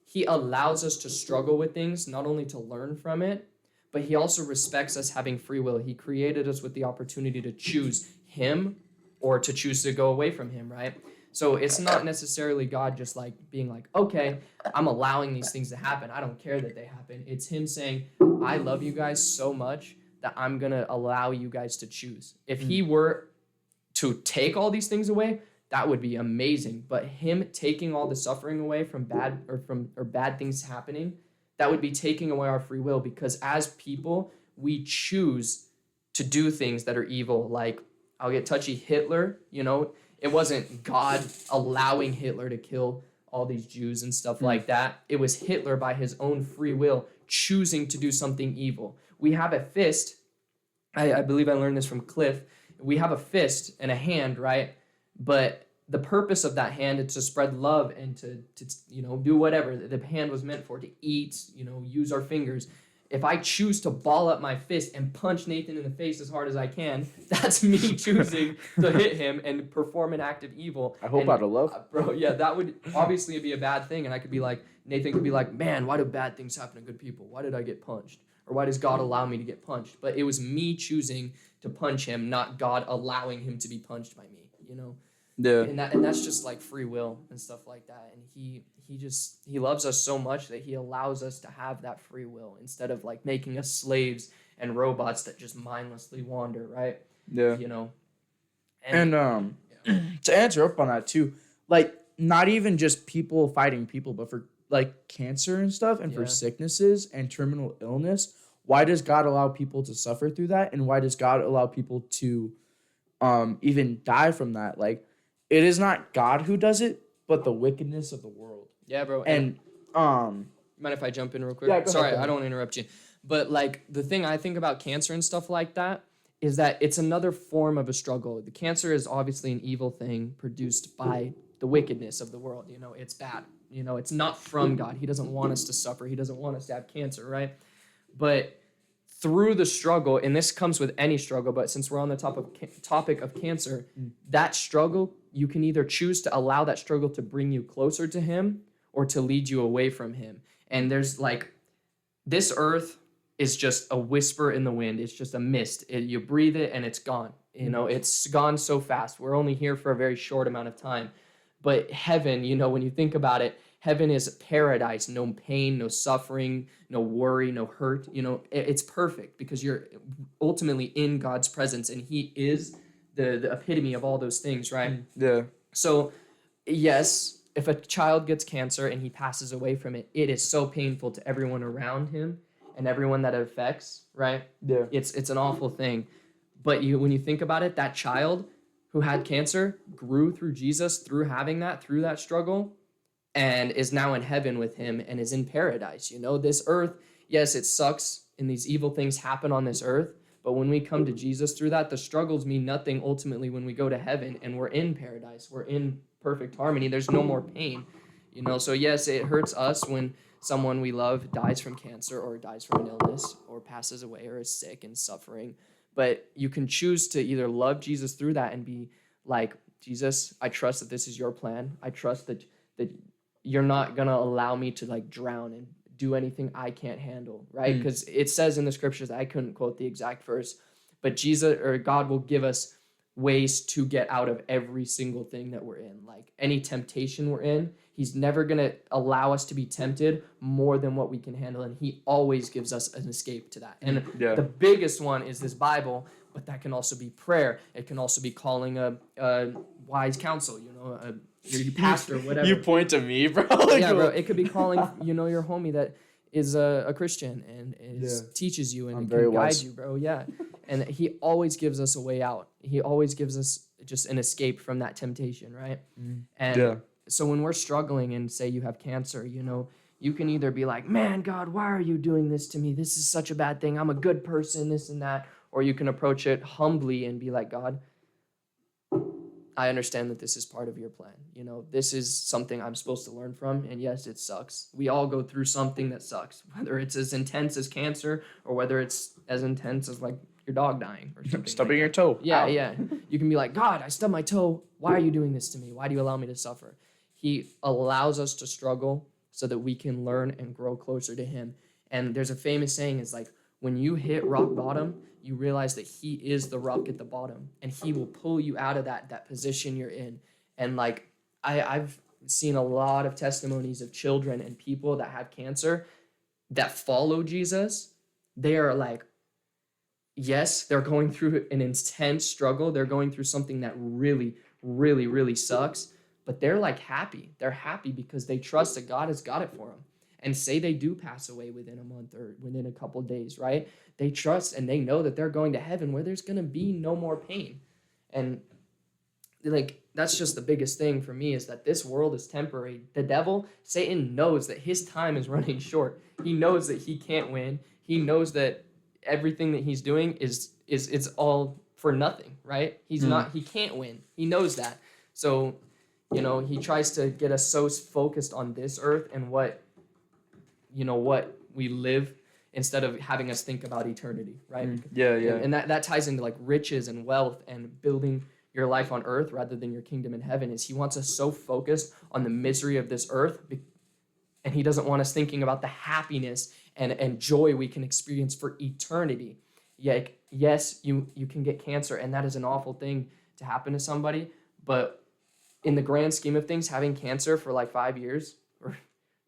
He allows us to struggle with things, not only to learn from it, but he also respects us having free will. He created us with the opportunity to choose him or to choose to go away from him, right? So it's not necessarily God just like being like, okay, I'm allowing these things to happen. I don't care that they happen. It's him saying, I love you guys so much that I'm going to allow you guys to choose. If he were to take all these things away, that would be amazing. But him taking all the suffering away from bad things happening, that would be taking away our free will, because as people, we choose to do things that are evil. Like, I'll get touchy, Hitler, it wasn't God allowing Hitler to kill all these Jews and stuff like that. It was Hitler by his own free will choosing to do something evil. We have a fist. I believe I learned this from Cliff. We have a fist and a hand, right? But the purpose of that hand is to spread love and to do whatever the hand was meant for, to eat, use our fingers. If I choose to ball up my fist and punch Nathan in the face as hard as I can, that's me choosing to hit him and perform an act of evil. I hope out of love. Bro, yeah, that would obviously be a bad thing. And I could be like, Nathan could be like, man, why do bad things happen to good people? Why did I get punched? Or why does God allow me to get punched? But it was me choosing to punch him, not God allowing him to be punched by me, Yeah. And that's just like free will and stuff like that. And he loves us so much that he allows us to have that free will instead of like making us slaves and robots that just mindlessly wander, right? Yeah. And to answer up on that too, like not even just people fighting people, but for like cancer and stuff and for sicknesses and terminal illness, why does God allow people to suffer through that? And why does God allow people to even die from that? Like, it is not God who does it, but the wickedness of the world. Yeah, bro. And mind if I jump in real quick? Yeah, go Sorry, ahead. I don't want to interrupt you. But like the thing I think about cancer and stuff like that is that it's another form of a struggle. The cancer is obviously an evil thing produced by the wickedness of the world. It's bad. It's not from God. He doesn't want us to suffer. He doesn't want us to have cancer, right? But through the struggle, and this comes with any struggle, but since we're on the topic of cancer, that struggle, you can either choose to allow that struggle to bring you closer to him or to lead you away from him. And there's like, this earth is just a whisper in the wind. It's just a mist. You breathe it and it's gone. It's gone so fast. We're only here for a very short amount of time. But heaven, when you think about it, heaven is paradise. No pain, no suffering, no worry, no hurt. It's perfect because you're ultimately in God's presence, and he is the epitome of all those things, right? Yeah. So, yes, if a child gets cancer and he passes away from it, it is so painful to everyone around him and everyone that it affects, right? Yeah. It's an awful thing. But when you think about it, that child who had cancer grew through Jesus, through that struggle, and is now in heaven with him and is in paradise. This earth, yes, it sucks and these evil things happen on this earth, but when we come to Jesus through that, the struggles mean nothing ultimately when we go to heaven and we're in paradise. We're in perfect harmony. There's no more pain. So yes, it hurts us when someone we love dies from cancer or dies from an illness or passes away or is sick and suffering. But you can choose to either love Jesus through that and be like, Jesus, I trust that this is your plan. I trust that you're not going to allow me to like drown and do anything I can't handle, right? Because it says in the scriptures, I couldn't quote the exact verse, but Jesus or God will give us ways to get out of every single thing that we're in. Like any temptation we're in, he's never going to allow us to be tempted more than what we can handle. And he always gives us an escape to that. And the biggest one is this Bible, but that can also be prayer. It can also be calling a wise counsel, your pastor, whatever. You point to me, bro. Yeah, bro. It could be calling, your homie that is a Christian and teaches you and can guide you, bro. Yeah. And he always gives us a way out. He always gives us just an escape from that temptation, right? And so when we're struggling and say you have cancer, you can either be like, man, God, why are you doing this to me? This is such a bad thing. I'm a good person, this and that. Or you can approach it humbly and be like, God, I understand that this is part of your plan. This is something I'm supposed to learn from. And yes, it sucks. We all go through something that sucks, whether it's as intense as cancer or whether it's as intense as like your dog dying or something. Stubbing your toe. Yeah, Ow. yeah. You can be like, God, I stubbed my toe. Why are you doing this to me? Why do you allow me to suffer? He allows us to struggle so that we can learn and grow closer to him. And there's a famous saying is like, when you hit rock bottom, you realize that he is the rock at the bottom, and he will pull you out of that position you're in. And like I've seen a lot of testimonies of children and people that have cancer that follow Jesus. They are like, yes, they're going through an intense struggle. They're going through something that really, really, really sucks, but they're like happy. They're happy because they trust that God has got it for them. And say they do pass away within a month or within a couple of days, right? They trust and they know that they're going to heaven where there's going to be no more pain. And like, that's just the biggest thing for me, is that this world is temporary. The devil, Satan, knows that his time is running short. He knows that he can't win. He knows that everything that he's doing is it's all for nothing, right? He's not, he can't win. He knows that. So, he tries to get us so focused on this earth and what we live, instead of having us think about eternity, right? Yeah. And that ties into like riches and wealth and building your life on earth rather than your kingdom in heaven. Is he wants us so focused on the misery of this earth, and he doesn't want us thinking about the happiness and joy we can experience for eternity. Yeah, yes, you can get cancer, and that is an awful thing to happen to somebody, but in the grand scheme of things, having cancer for like 5 years, or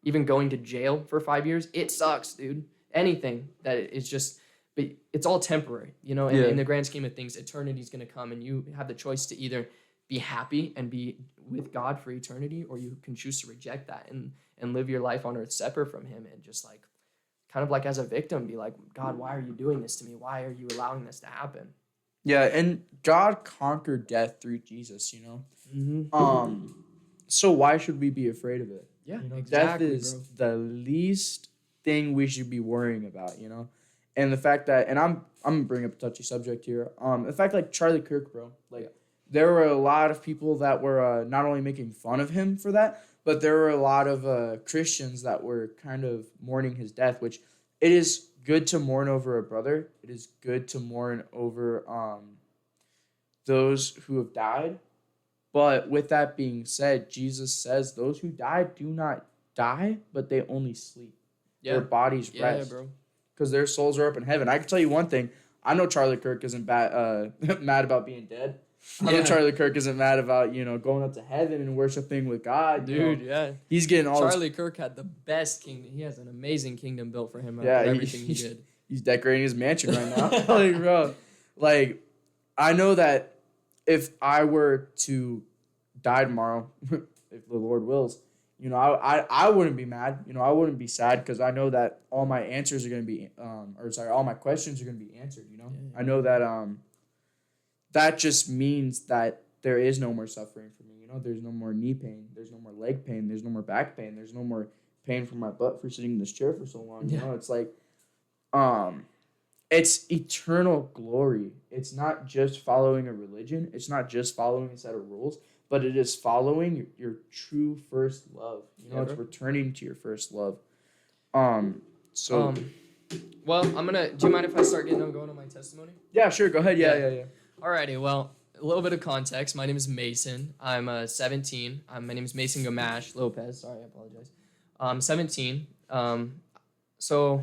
even going to jail for 5 years, it sucks, dude. Anything that is just, but it's all temporary, in the grand scheme of things, eternity is going to come, and you have the choice to either be happy and be with God for eternity, or you can choose to reject that and live your life on earth separate from him, and just like, kind of like as a victim, be like, God, why are you doing this to me? Why are you allowing this to happen? Yeah, and God conquered death through Jesus, Mm-hmm. So why should we be afraid of it? Yeah, exactly, death is the least thing we should be worrying about, And the fact that, and I'm gonna bring up a touchy subject here. The fact, like Charlie Kirk, bro, like there were a lot of people that were not only making fun of him for that, but there were a lot of Christians that were kind of mourning his death. Which it is good to mourn over a brother. It is good to mourn over those who have died. But with that being said, Jesus says those who die do not die, but they only sleep. Their bodies rest. Yeah, bro. Because their souls are up in heaven. I can tell you one thing. I know Charlie Kirk isn't mad about being dead. I know Charlie Kirk isn't mad about, going up to heaven and worshiping with God. Dude, yeah. He's getting all Charlie Kirk had the best kingdom. He has an amazing kingdom built for him after everything he did. He's decorating his mansion right now. Like, bro. Like, I know that if I were to die tomorrow, if the Lord wills, I wouldn't be mad. I wouldn't be sad, because I know that all my answers are going to be, all my questions are going to be answered, Yeah. I know that that just means that there is no more suffering for me. There's no more knee pain. There's no more leg pain. There's no more back pain. There's no more pain from my butt for sitting in this chair for so long. It's like, it's eternal glory. It's not just following a religion. It's not just following a set of rules, but it is following your true first love. It's returning to your first love. Well, do you mind if I start going on my testimony? Yeah, sure. Go ahead. Yeah. Alrighty, well, a little bit of context. My name is Mason. I'm 17. My name is Mason Gamash Lopez. Sorry, I apologize. I'm 17. So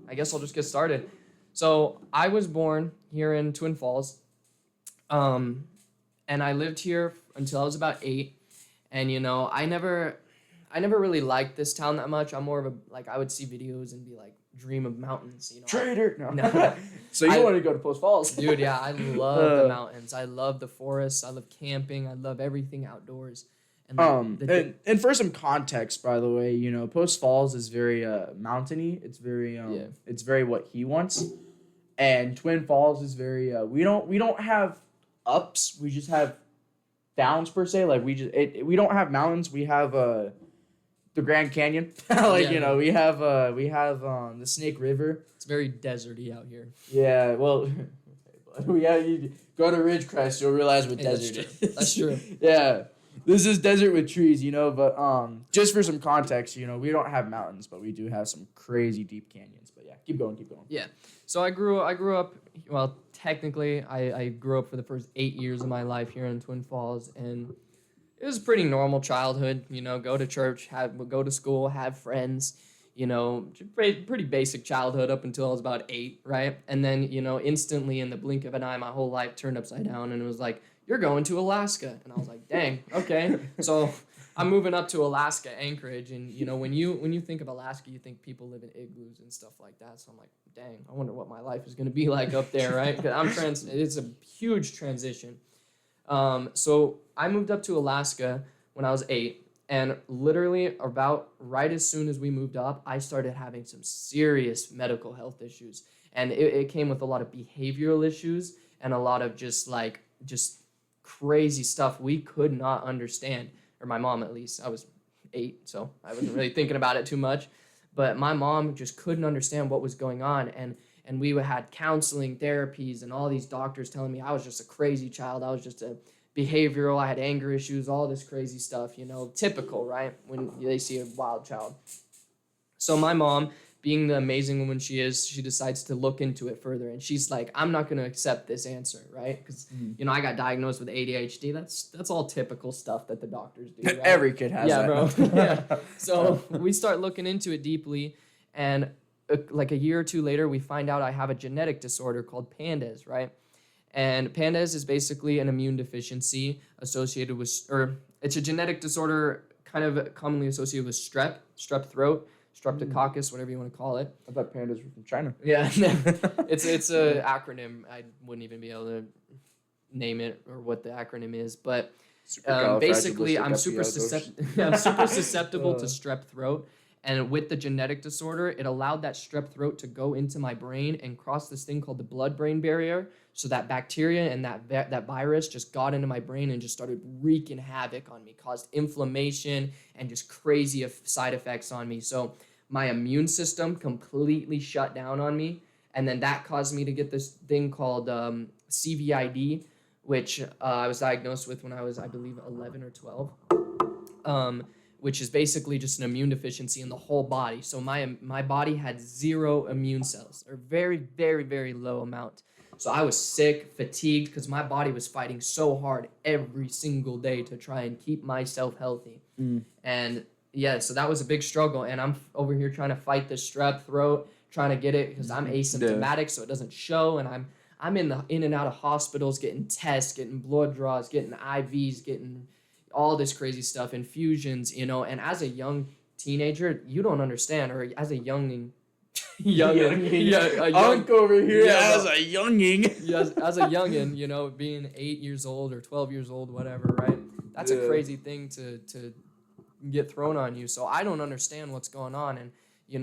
I guess I'll just get started. So I was born here in Twin Falls, and I lived here until I was about 8. And I never really liked this town that much. I'm more of I would see videos and be like, dream of mountains. Traitor. No. So you wanted to go to Post Falls, dude? Yeah, I love the mountains. I love the forests. I love camping. I love everything outdoors. And for some context, by the way, Post Falls is very mountainy. It's very it's very what he wants, and Twin Falls is very we don't have ups. We just have downs per se. Like we don't have mountains. We have the Grand Canyon. We have the Snake River. It's very deserty out here. Yeah, well, you go to Ridgecrest, you'll realize what desert is. That's true. Yeah. This is desert with trees, but just for some context, we don't have mountains, but we do have some crazy deep canyons. But yeah, keep going. Yeah. So I grew up, well, technically I grew up for the first 8 years of my life here in Twin Falls, and it was a pretty normal childhood, go to church, go to school, have friends, pretty basic childhood up until I was about 8, right? And then, instantly in the blink of an eye, my whole life turned upside down, and it was like, you're going to Alaska. And I was like, dang, okay. So I'm moving up to Alaska, Anchorage, and, when you think of Alaska, you think people live in igloos and stuff like that. So I'm like, dang, I wonder what my life is going to be like up there, right? Because it's a huge transition. So I moved up to Alaska when I was 8. And literally about right as soon as we moved up, I started having some serious medical health issues. And it came with a lot of behavioral issues and a lot of just crazy stuff we could not understand. Or my mom, at least. I was 8, so I wasn't really thinking about it too much. But my mom just couldn't understand what was going on. And we had counseling, therapies, and all these doctors telling me I was just a crazy child. I was just a behavioral, I had anger issues, all this crazy stuff, typical, right? When they see a wild child. So my mom, being the amazing woman she is, she decides to look into it further. And she's like, I'm not going to accept this answer, right? Because, I got diagnosed with ADHD. That's all typical stuff that the doctors do, right? Every kid has that. Yeah, bro. Yeah. So we start looking into it deeply. And like a year or two later, we find out I have a genetic disorder called PANDAS, right? And PANDAS is basically an immune deficiency associated with, or it's a genetic disorder kind of commonly associated with strep throat, streptococcus, whatever you want to call it. I thought pandas were from China. Yeah, it's an acronym. I wouldn't even be able to name it or what the acronym is, but basically I'm super susceptible to strep throat. And with the genetic disorder, it allowed that strep throat to go into my brain and cross this thing called the blood-brain barrier. So that bacteria and that virus just got into my brain and just started wreaking havoc on me, caused inflammation and just crazy side effects on me. So my immune system completely shut down on me. And then that caused me to get this thing called CVID, which I was diagnosed with when I was, I believe, 11 or 12. Which is basically just an immune deficiency in the whole body. So my body had 0 immune cells, or very, very, very low amount. So I was sick, fatigued, because my body was fighting so hard every single day to try and keep myself healthy. And yeah, so that was a big struggle. And I'm over here trying to fight this strep throat, trying to get it because I'm asymptomatic, so it doesn't show. And I'm in and out of hospitals, getting tests, getting blood draws, getting IVs, getting all this crazy stuff, infusions, and as a young teenager, you don't understand, or as a youngin, Unk over here as a youngin. Yes, as a youngin, being 8 years old or 12 years old, whatever, right? That's a crazy thing to get thrown on you. So I don't understand what's going on, and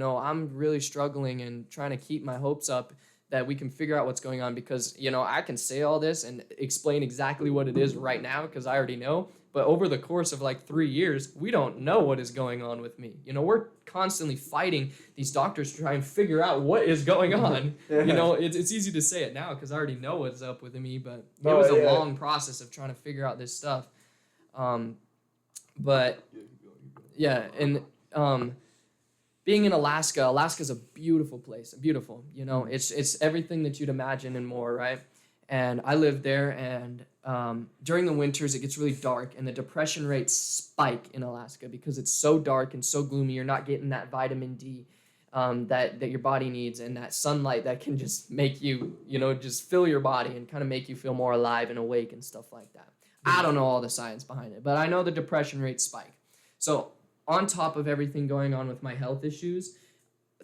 I'm really struggling and trying to keep my hopes up that we can figure out what's going on, because I can say all this and explain exactly what it is right now because I already know. But over the course of like 3 years, we don't know what is going on with me. We're constantly fighting these doctors to try and figure out what is going on. It's easy to say it now because I already know what's up with me, but it was a long process of trying to figure out this stuff. But yeah, and being in Alaska's a beautiful place, beautiful. It's everything that you'd imagine and more, right? And I lived there, and during the winters, it gets really dark, and the depression rates spike in Alaska because it's so dark and so gloomy. You're not getting that vitamin D that your body needs, and that sunlight that can just make you, just fill your body and kind of make you feel more alive and awake and stuff like that. I don't know all the science behind it, but I know the depression rates spike. So on top of everything going on with my health issues,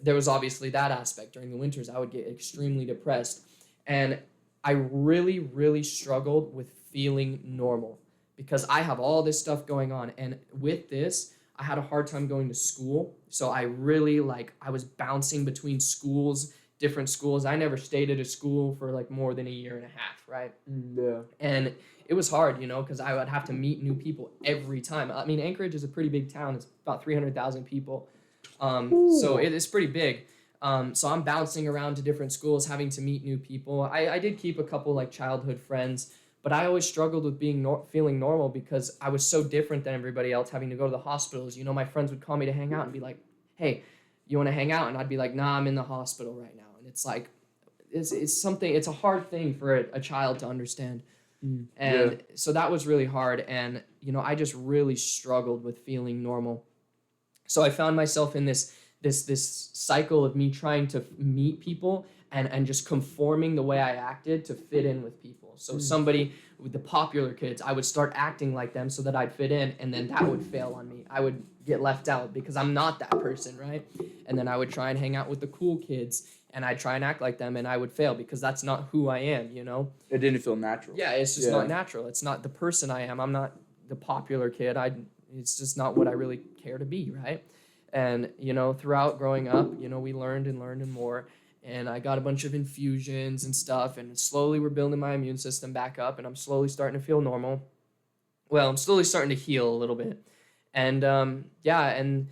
there was obviously that aspect. During the winters, I would get extremely depressed, and I really, really struggled with feeling normal because I have all this stuff going on. And with this, I had a hard time going to school. So I really I was bouncing between schools, different schools. I never stayed at a school for more than a year and a half, right? Yeah. And it was hard, because I would have to meet new people every time. I mean, Anchorage is a pretty big town. It's about 300,000 people. So it is pretty big. So I'm bouncing around to different schools, having to meet new people. I did keep a couple childhood friends, but I always struggled with feeling normal because I was so different than everybody else, having to go to the hospitals. My friends would call me to hang out and be like, "Hey, you want to hang out?" And I'd be like, "Nah, I'm in the hospital right now." And it's it's a hard thing for a child to understand. And so that was really hard. And, I just really struggled with feeling normal. So I found myself in this this cycle of me trying to meet people and just conforming the way I acted to fit in with people. So somebody with the popular kids, I would start acting like them so that I'd fit in, and then that would fail on me. I would get left out because I'm not that person, right? And then I would try and hang out with the cool kids, and I'd try and act like them, and I would fail because that's not who I am, you know? It didn't feel natural. Yeah, it's just not natural. It's not the person I am. I'm not the popular kid. It's just not what I really care to be, right? And, you know, throughout growing up, you know, we learned and more. And I got a bunch of infusions and stuff, and slowly we're building my immune system back up, and I'm slowly starting to feel normal. Well, I'm slowly starting to heal a little bit. And, and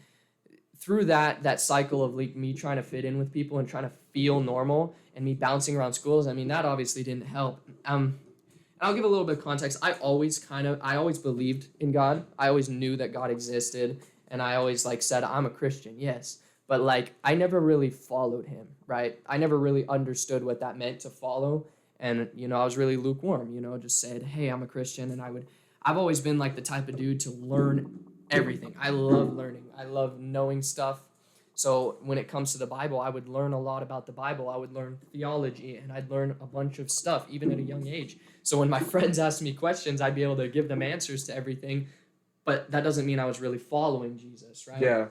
through that cycle of like me trying to fit in with people and trying to feel normal and me bouncing around schools, I mean, that obviously didn't help. And I'll give a little bit of context. I always believed in God. I always knew that God existed, and I always like said, I'm a Christian, yes. But like, I never really followed him, right? I never really understood what that meant to follow. And, you know, I was really lukewarm, you know, just said, hey, I'm a Christian. And I've always been like the type of dude to learn everything. I love learning. I love knowing stuff. So when it comes to the Bible, I would learn a lot about the Bible. I would learn theology, and I'd learn a bunch of stuff, even at a young age. So when my friends asked me questions, I'd be able to give them answers to everything. But that doesn't mean I was really following Jesus, right? Yeah.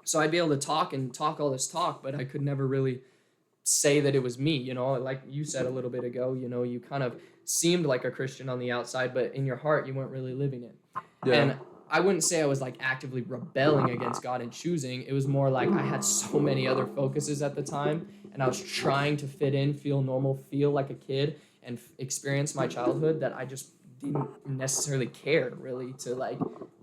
So I'd be able to talk all this talk, but I could never really say that it was me, you know, like you said a little bit ago, you know, you kind of seemed like a Christian on the outside, but in your heart, you weren't really living it. Yeah. And I wouldn't say I was like actively rebelling against God and choosing. It was more like I had so many other focuses at the time, and I was trying to fit in, feel normal, feel like a kid, and experience my childhood that I just didn't necessarily care really to like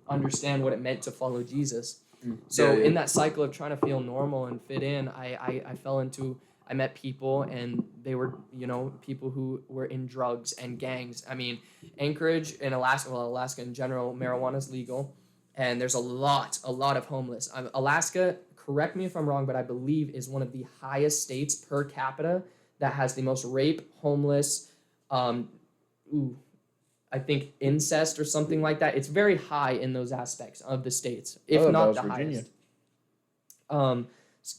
understand what it meant to follow Jesus. So in that cycle of trying to feel normal and fit in, I met people, and they were, you know, people who were in drugs and gangs. I mean, Anchorage in Alaska in general, marijuana is legal, and there's a lot of homeless. Alaska, correct me if I'm wrong, but I believe is one of the highest states per capita that has the most rape, homeless, I think incest or something like that. It's very high in those aspects of the states, if not the Virginia. Highest.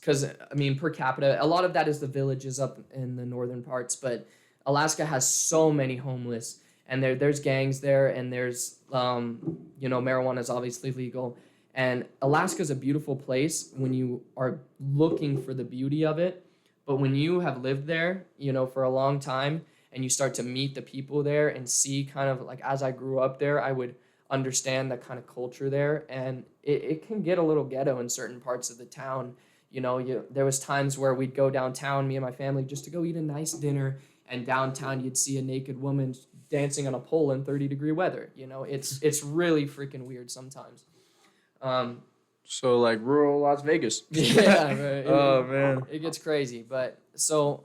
Because, I mean, per capita, a lot of that is the villages up in the northern parts, but Alaska has so many homeless, and there's gangs there, and there's, you know, marijuana is obviously legal, and Alaska's a beautiful place when you are looking for the beauty of it, but when you have lived there, you know, for a long time, and you start to meet the people there and see kind of like, as I grew up there, I would understand the kind of culture there, and it can get a little ghetto in certain parts of the town. You know, there was times where we'd go downtown, me and my family, just to go eat a nice dinner, and downtown you'd see a naked woman dancing on a pole in 30-degree weather. You know, it's really freaking weird sometimes. So like rural Las Vegas. Yeah, right. Man. It gets crazy. But so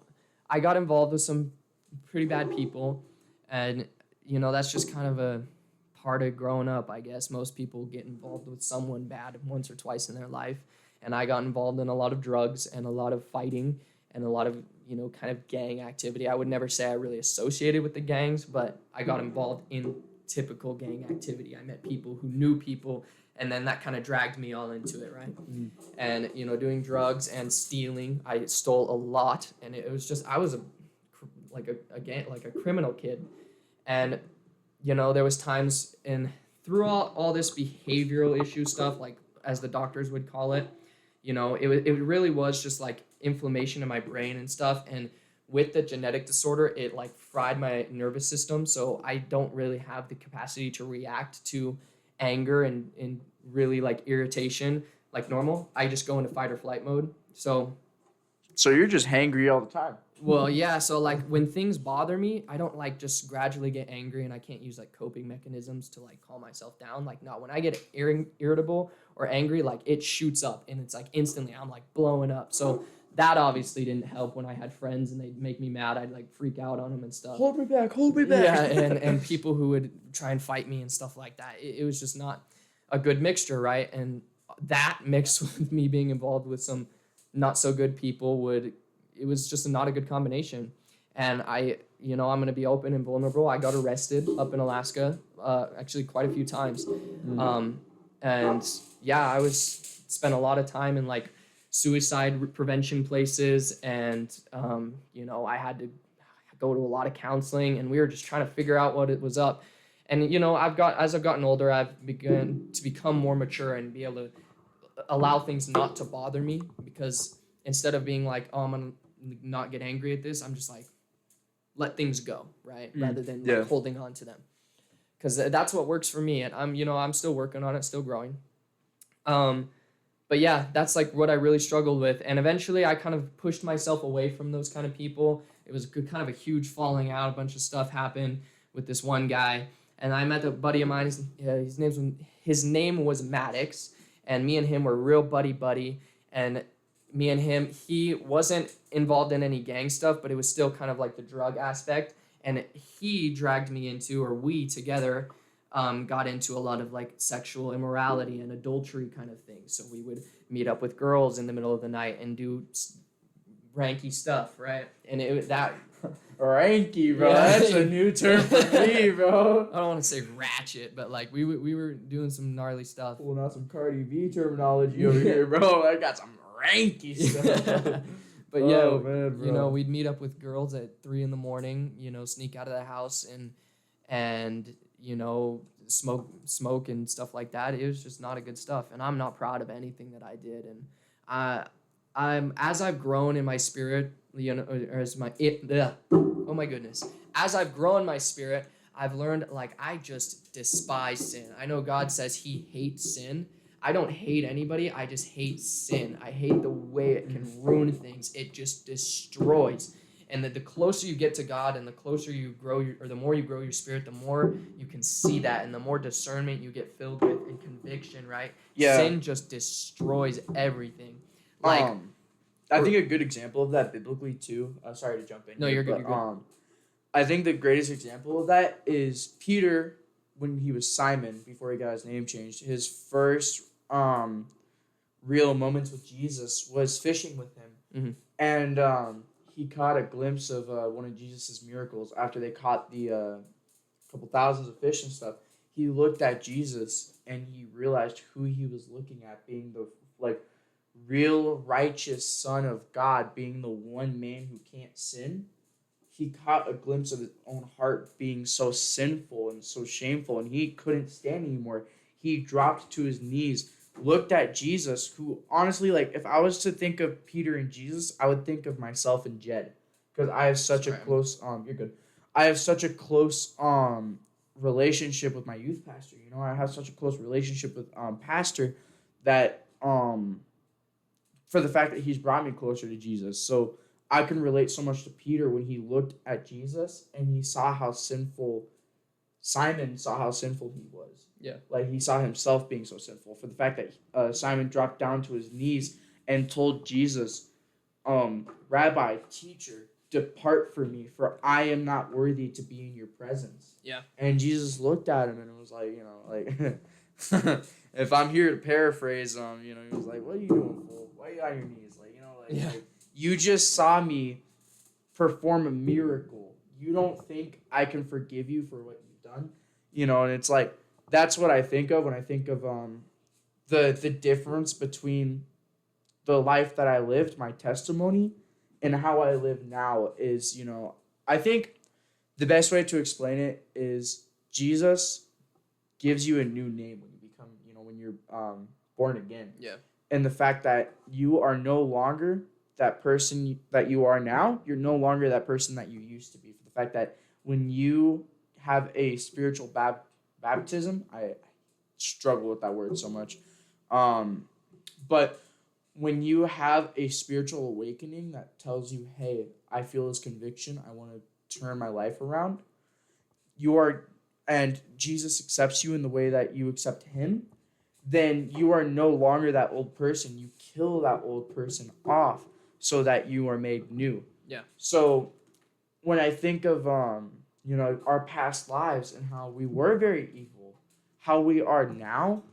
I got involved with some pretty bad people, and, you know, that's just kind of a part of growing up, I guess. Most people get involved with someone bad once or twice in their life. And I got involved in a lot of drugs and a lot of fighting and a lot of, you know, kind of gang activity. I would never say I really associated with the gangs, but I got involved in typical gang activity. I met people who knew people, and then that kind of dragged me all into it, right? Mm-hmm. And, you know, doing drugs and stealing. I stole a lot, and it was just, I was a criminal kid. And, you know, there was times through all this behavioral issue stuff, like as the doctors would call it, you know, it really was just like inflammation in my brain and stuff. And with the genetic disorder, it like fried my nervous system. So I don't really have the capacity to react to anger and really like irritation like normal. I just go into fight or flight mode. So you're just hangry all the time. Well, yeah. So like when things bother me, I don't like just gradually get angry, and I can't use like coping mechanisms to like calm myself down. Like, no, when I get irritable or angry, like it shoots up, and it's like instantly I'm like blowing up. So that obviously didn't help when I had friends and they'd make me mad. I'd like freak out on them and stuff. Hold me back. Yeah, and people who would try and fight me and stuff like that. It was just not a good mixture, right? And that mixed with me being involved with some not so good people it was just not a good combination. And I'm going to be open and vulnerable. I got arrested up in Alaska, actually quite a few times. And yeah, I spent a lot of time in like suicide prevention places, and I had to go to a lot of counseling, and we were just trying to figure out what it was up. And as I've gotten older, I've begun to become more mature and be able to allow things not to bother me, because instead of being like, oh, I'm gonna not get angry at this, I'm just like, let things go, right? Rather than like holding on to them, because that's what works for me. And I'm still working on it, still growing. But yeah, that's like what I really struggled with. And eventually I kind of pushed myself away from those kind of people. It was kind of a huge falling out. A bunch of stuff happened with this one guy. And I met a buddy of mine. His name was Maddox. And me and him were real buddy. And me and him, he wasn't involved in any gang stuff, but it was still kind of like the drug aspect. And he dragged me into, or we together, got into a lot of like sexual immorality and adultery kind of things. So we would meet up with girls in the middle of the night and do ranky stuff, right? And that ranky, bro. Yeah. That's a new term for me, bro. I don't want to say ratchet, but like we were doing some gnarly stuff. Pulling out some Cardi B terminology over here, bro. I got some ranky stuff. But man, we'd meet up with girls at 3 a.m, sneak out of the house and smoke and stuff like that. It was just not a good stuff, and I'm not proud of anything that I did. And as I've grown in my spirit, oh my goodness, as I've grown my spirit, I've learned like I just despise sin. I know God says He hates sin. I don't hate anybody. I just hate sin. I hate the way it can ruin things. It just destroys. And the closer you get to God, and the closer you grow, or the more you grow your spirit, the more you can see that, and the more discernment you get filled with and conviction, right? Yeah. Sin just destroys everything. Like, I think a good example of that biblically too. Sorry to jump in. No, you're good. I think the greatest example of that is Peter, when he was Simon, before he got his name changed. His first real moments with Jesus was fishing with him, and he caught a glimpse of one of Jesus' miracles after they caught the couple thousands of fish and stuff. He looked at Jesus and he realized who he was looking at, being the real righteous Son of God, being the one man who can't sin. He caught a glimpse of his own heart being so sinful and so shameful, and he couldn't stand anymore. He dropped to his knees, looked at Jesus, who honestly, if I was to think of Peter and Jesus, I would think of myself and Jed, because I have such a close you're good. I have such a close relationship with my youth pastor. I have such a close relationship with pastor that for the fact that he's brought me closer to Jesus. So I can relate so much to Peter when he looked at Jesus and he saw how sinful Simon saw how sinful he was. Yeah. He saw himself being so sinful. For the fact that Simon dropped down to his knees and told Jesus, Rabbi, teacher, depart from me, for I am not worthy to be in your presence. Yeah. And Jesus looked at him and was if I'm here to paraphrase, he was like, what are you doing, fool? Why are you on your knees? You just saw me perform a miracle. You don't think I can forgive you for what you've done? And it's that's what I think of when I think of the difference between the life that I lived, my testimony, and how I live now is, I think the best way to explain it is Jesus gives you a new name when you become, when you're born again. Yeah. And the fact that you are no longer that person that you are now, you're no longer that person that you used to be. For the fact that when you have a spiritual baptism, I struggle with that word so much. But when you have a spiritual awakening that tells you, hey, I feel this conviction, I want to turn my life around, and Jesus accepts you in the way that you accept him, then you are no longer that old person. You kill that old person off so that you are made new. Yeah. So when I think of our past lives and how we were very evil, how we are now,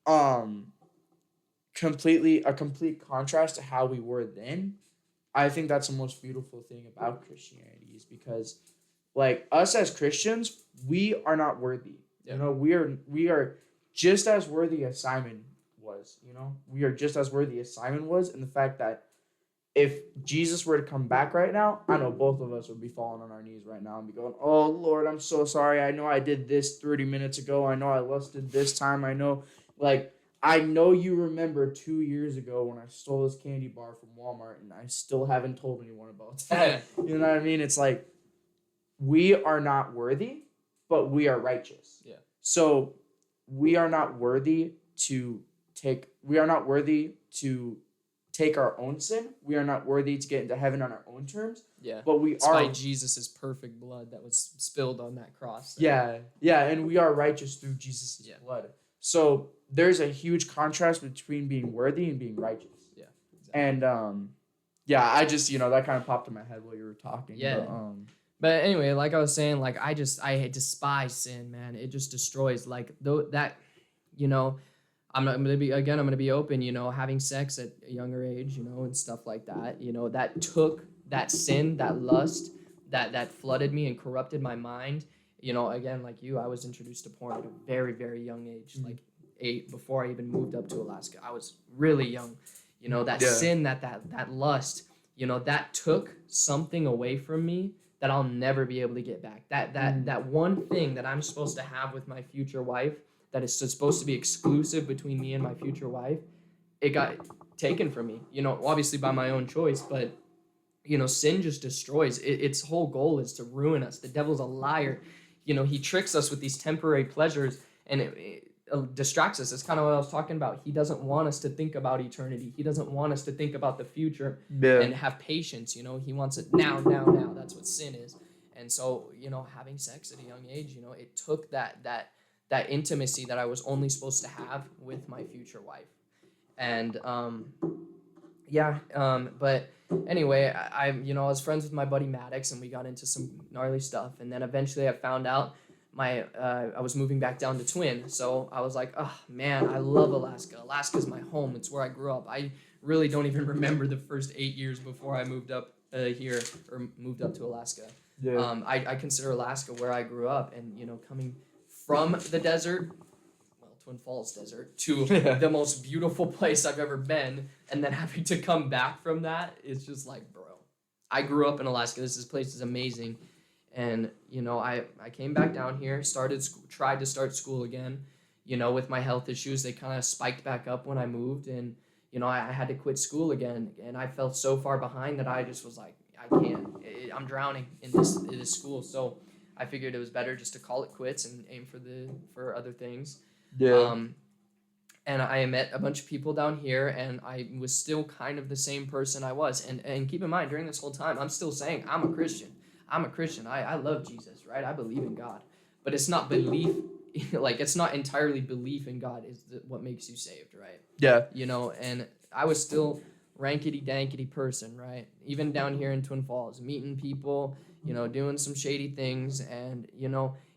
a complete contrast to how we were then, I think that's the most beautiful thing about Christianity, is because us as Christians, we are not worthy. Yeah. We are just as worthy as Simon was. was, you know? We are just as worthy as Simon was, and the fact that if Jesus were to come back right now, I know both of us would be falling on our knees right now and be going, oh, Lord, I'm so sorry. I know I did this 30 minutes ago. I know I lusted this time. I know you remember 2 years ago when I stole this candy bar from Walmart, and I still haven't told anyone about that. You know what I mean? It's like, we are not worthy, but we are righteous. Yeah. So we are not worthy to take our own sin. We are not worthy to get into heaven on our own terms. Yeah. But we are by Jesus' perfect blood that was spilled on that cross. Yeah. Yeah, and we are righteous through Jesus' blood. So there's a huge contrast between being worthy and being righteous. Yeah. Exactly. And I just, that kind of popped in my head while you were talking. Yeah. But anyway, like I was saying, like I despise sin, man. It just destroys. Like that, I'm gonna be open. Having sex at a younger age, and stuff like that. That took that sin, that lust, that flooded me and corrupted my mind. Again, like you, I was introduced to porn at a very, very young age, like 8, before I even moved up to Alaska. I was really young. Sin, that lust, that took something away from me that I'll never be able to get back. That one thing that I'm supposed to have with my future wife, that is supposed to be exclusive between me and my future wife, it got taken from me. Obviously by my own choice, but sin just destroys. Its whole goal is to ruin us. The devil's a liar. He tricks us with these temporary pleasures, and it distracts us. It's kind of what I was talking about. He doesn't want us to think about eternity. He doesn't want us to think about the future and have patience. He wants it now. That's what sin is. And so, having sex at a young age, it took that intimacy that I was only supposed to have with my future wife. And but anyway, I was friends with my buddy Maddox, and we got into some gnarly stuff. And then eventually I found out I was moving back down to Twin. So I was like, oh man, I love Alaska. Alaska's my home. It's where I grew up. I really don't even remember the first 8 years before I moved up here, or moved up to Alaska. Yeah. I consider Alaska where I grew up, and coming from the desert, Twin Falls desert, to the most beautiful place I've ever been, and then having to come back from that, it's just like, bro, I grew up in Alaska. This place is amazing. And, I came back down here, tried to start school again. With my health issues, they kind of spiked back up when I moved, and, I had to quit school again. And I felt so far behind that I just was like, I can't. I'm drowning in this school. So I figured it was better just to call it quits and aim for other things. Yeah. And I met a bunch of people down here, and I was still kind of the same person I was. And keep in mind, during this whole time, I'm still saying I'm a Christian. I love Jesus, right? I believe in God. But it's not belief, it's not entirely belief in God is what makes you saved, right? Yeah. And I was still rankety-dankety person, right? Even down here in Twin Falls, meeting people, doing some shady things. And,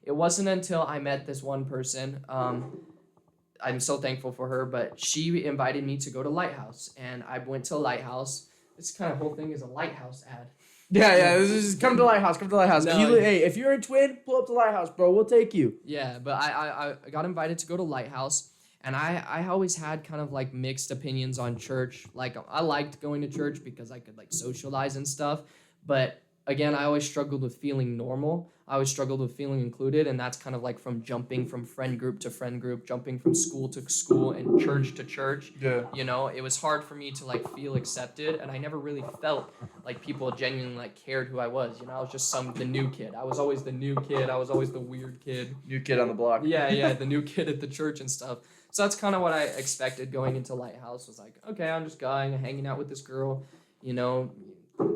it wasn't until I met this one person, I'm so thankful for her, but she invited me to go to Lighthouse. And I went to Lighthouse. This kind of whole thing is a Lighthouse ad. Yeah, this is come to Lighthouse. No, hey, if you're in Twin, pull up to Lighthouse, bro. We'll take you. Yeah, but I got invited to go to Lighthouse, and I always had kind of like mixed opinions on church. Like, I liked going to church because I could like socialize and stuff, but again, I always struggled with feeling normal. I always struggled with feeling included, and that's kind of like from jumping from friend group to friend group, jumping from school to school and church to church. Yeah. It was hard for me to like feel accepted, and I never really felt like people genuinely like cared who I was. I was just the new kid. I was always the new kid. I was always the weird kid. New kid on the block. Yeah, the new kid at the church and stuff. So that's kind of what I expected going into Lighthouse. Was like, okay, I'm just hanging out with this girl,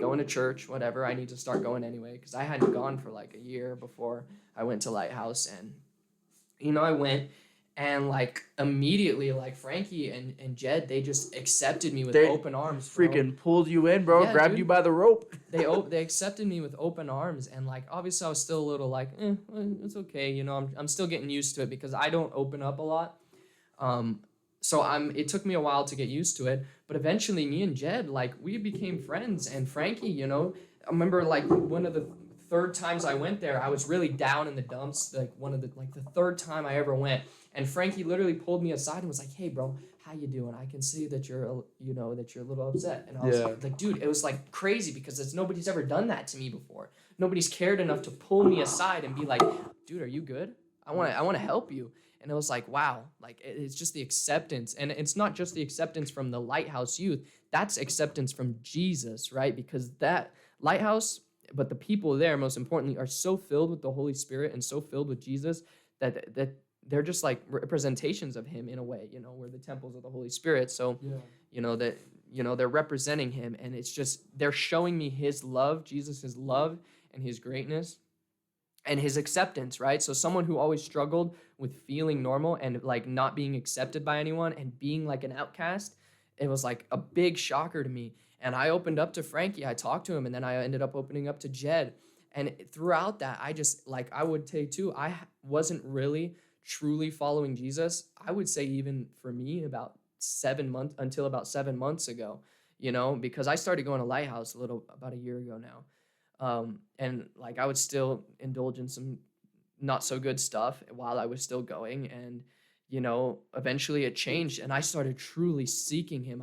going to church, whatever. I need to start going anyway, because I hadn't gone for like a year before I went to Lighthouse. And I went, and like immediately, like Frankie and Jed, they just accepted me with open arms, bro. Freaking pulled you in, bro. Yeah, grabbed you by the rope. They accepted me with open arms, and like obviously I was still a little like, it's okay, I'm still getting used to it because I don't open up a lot. So it took me a while to get used to it, but eventually me and Jed, like, we became friends. And Frankie, I remember like one of the third times I went there, I was really down in the dumps. Like the third time I ever went, and Frankie literally pulled me aside and was like, "Hey, bro, how you doing? I can see that you're a little upset." And I was like, "Dude, it was like crazy because nobody's ever done that to me before. Nobody's cared enough to pull me aside and be like, dude, are you good? I want to help you." And it was like, wow, like it's just the acceptance. And it's not just the acceptance from the Lighthouse youth. That's acceptance from Jesus, right? Because that Lighthouse, but the people there, most importantly, are so filled with the Holy Spirit and so filled with Jesus that they're just like representations of him in a way, we're the temples of the Holy Spirit. So, they're representing him, and it's just, they're showing me his love, Jesus' love and his greatness and his acceptance, right? So someone who always struggled with feeling normal and like not being accepted by anyone and being like an outcast, it was like a big shocker to me. And I opened up to Frankie, I talked to him, and then I ended up opening up to Jed. And throughout that, I just, like, I would say too, I wasn't really truly following Jesus. I would say even for me about 7 months, until about 7 months ago, because I started going to Lighthouse about a year ago now. And like I would still indulge in some not so good stuff while I was still going. And, eventually it changed and I started truly seeking him.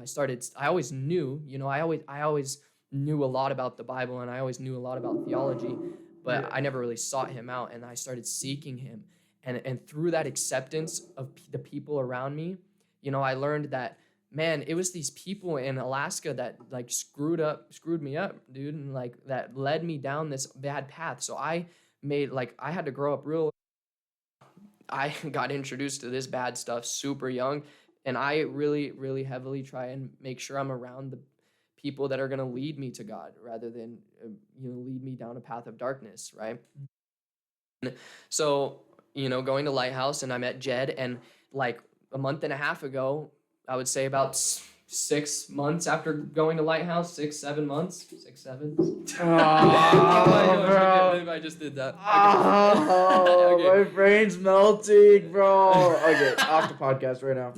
I always knew, I always knew a lot about the Bible and I always knew a lot about theology, but I never really sought him out, and I started seeking him. And through that acceptance of the people around me, I learned that, man, it was these people in Alaska that like screwed me up, dude, and like that led me down this bad path. So I had to grow up I got introduced to this bad stuff super young, and I really, really heavily try and make sure I'm around the people that are going to lead me to God rather than, lead me down a path of darkness, right? So, going to Lighthouse, and I met Jed, and like a month and a half ago, I would say about 6 months after going to Lighthouse, 6, 7 months, 6, 7. Maybe I just did that. Oh, okay. My brain's melting, bro. Okay, off the podcast right now.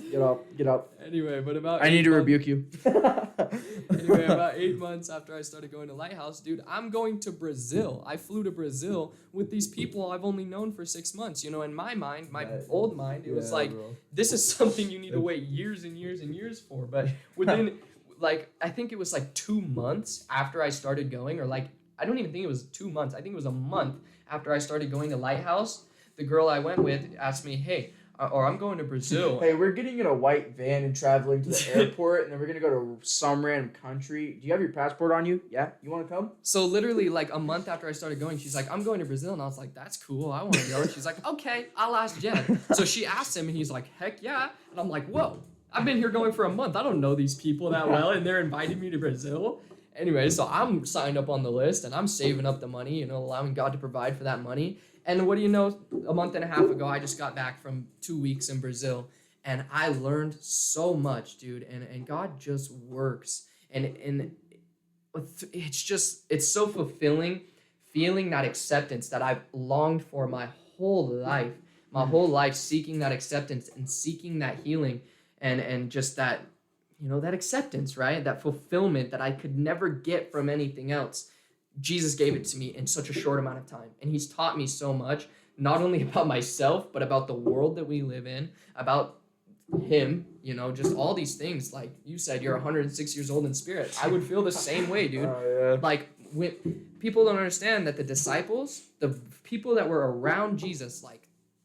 Get up. Anyway, but I need to rebuke you. Anyway, about 8 months after I started going to Lighthouse, dude, I'm going to Brazil. I flew to Brazil with these people I've only known for 6 months. In my mind, old mind, it was like, bro, this is something you need to wait years and years and years for. But within, I think it was 2 months after I started going, or I don't even think it was 2 months. I think it was a month after I started going to Lighthouse. The girl I went with asked me, hey, I'm going to Brazil. Hey, we're getting in a white van and traveling to the airport, and then we're going to go to some random country. Do you have your passport on you? Yeah? You want to come? So literally, a month after I started going, she's like, I'm going to Brazil. And I was like, that's cool. I want to go. And she's like, okay, I'll ask Jed. So she asked him, and he's like, heck yeah. And I'm like, whoa, I've been here going for a month. I don't know these people that well, and they're inviting me to Brazil. Anyway, so I'm signed up on the list, and I'm saving up the money, allowing God to provide for that money. And what do you know, a month and a half ago, I just got back from 2 weeks in Brazil, and I learned so much, dude, and God just works. And it's so fulfilling, feeling that acceptance that I've longed for my whole life, seeking that acceptance and seeking that healing and just that, that acceptance, right? That fulfillment that I could never get from anything else. Jesus gave it to me in such a short amount of time. And he's taught me so much, not only about myself, but about the world that we live in, about him, just all these things. Like you said, you're 106 years old in spirit. I would feel the same way, dude. Oh, yeah. When people don't understand that the disciples, the people that were around Jesus,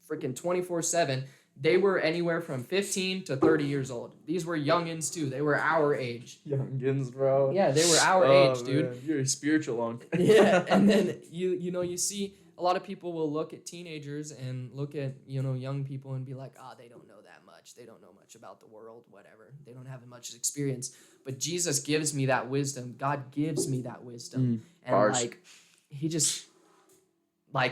freaking 24/7, they were anywhere from 15 to 30 years old. These were youngins too. They were our age. Youngins, bro. Yeah, they were our age, dude. Man. You're a spiritual one. Yeah, and then you see a lot of people will look at teenagers and look at, young people and be like, they don't know that much. They don't know much about the world, whatever. They don't have much experience. But Jesus gives me that wisdom. God gives me that wisdom. And he just, I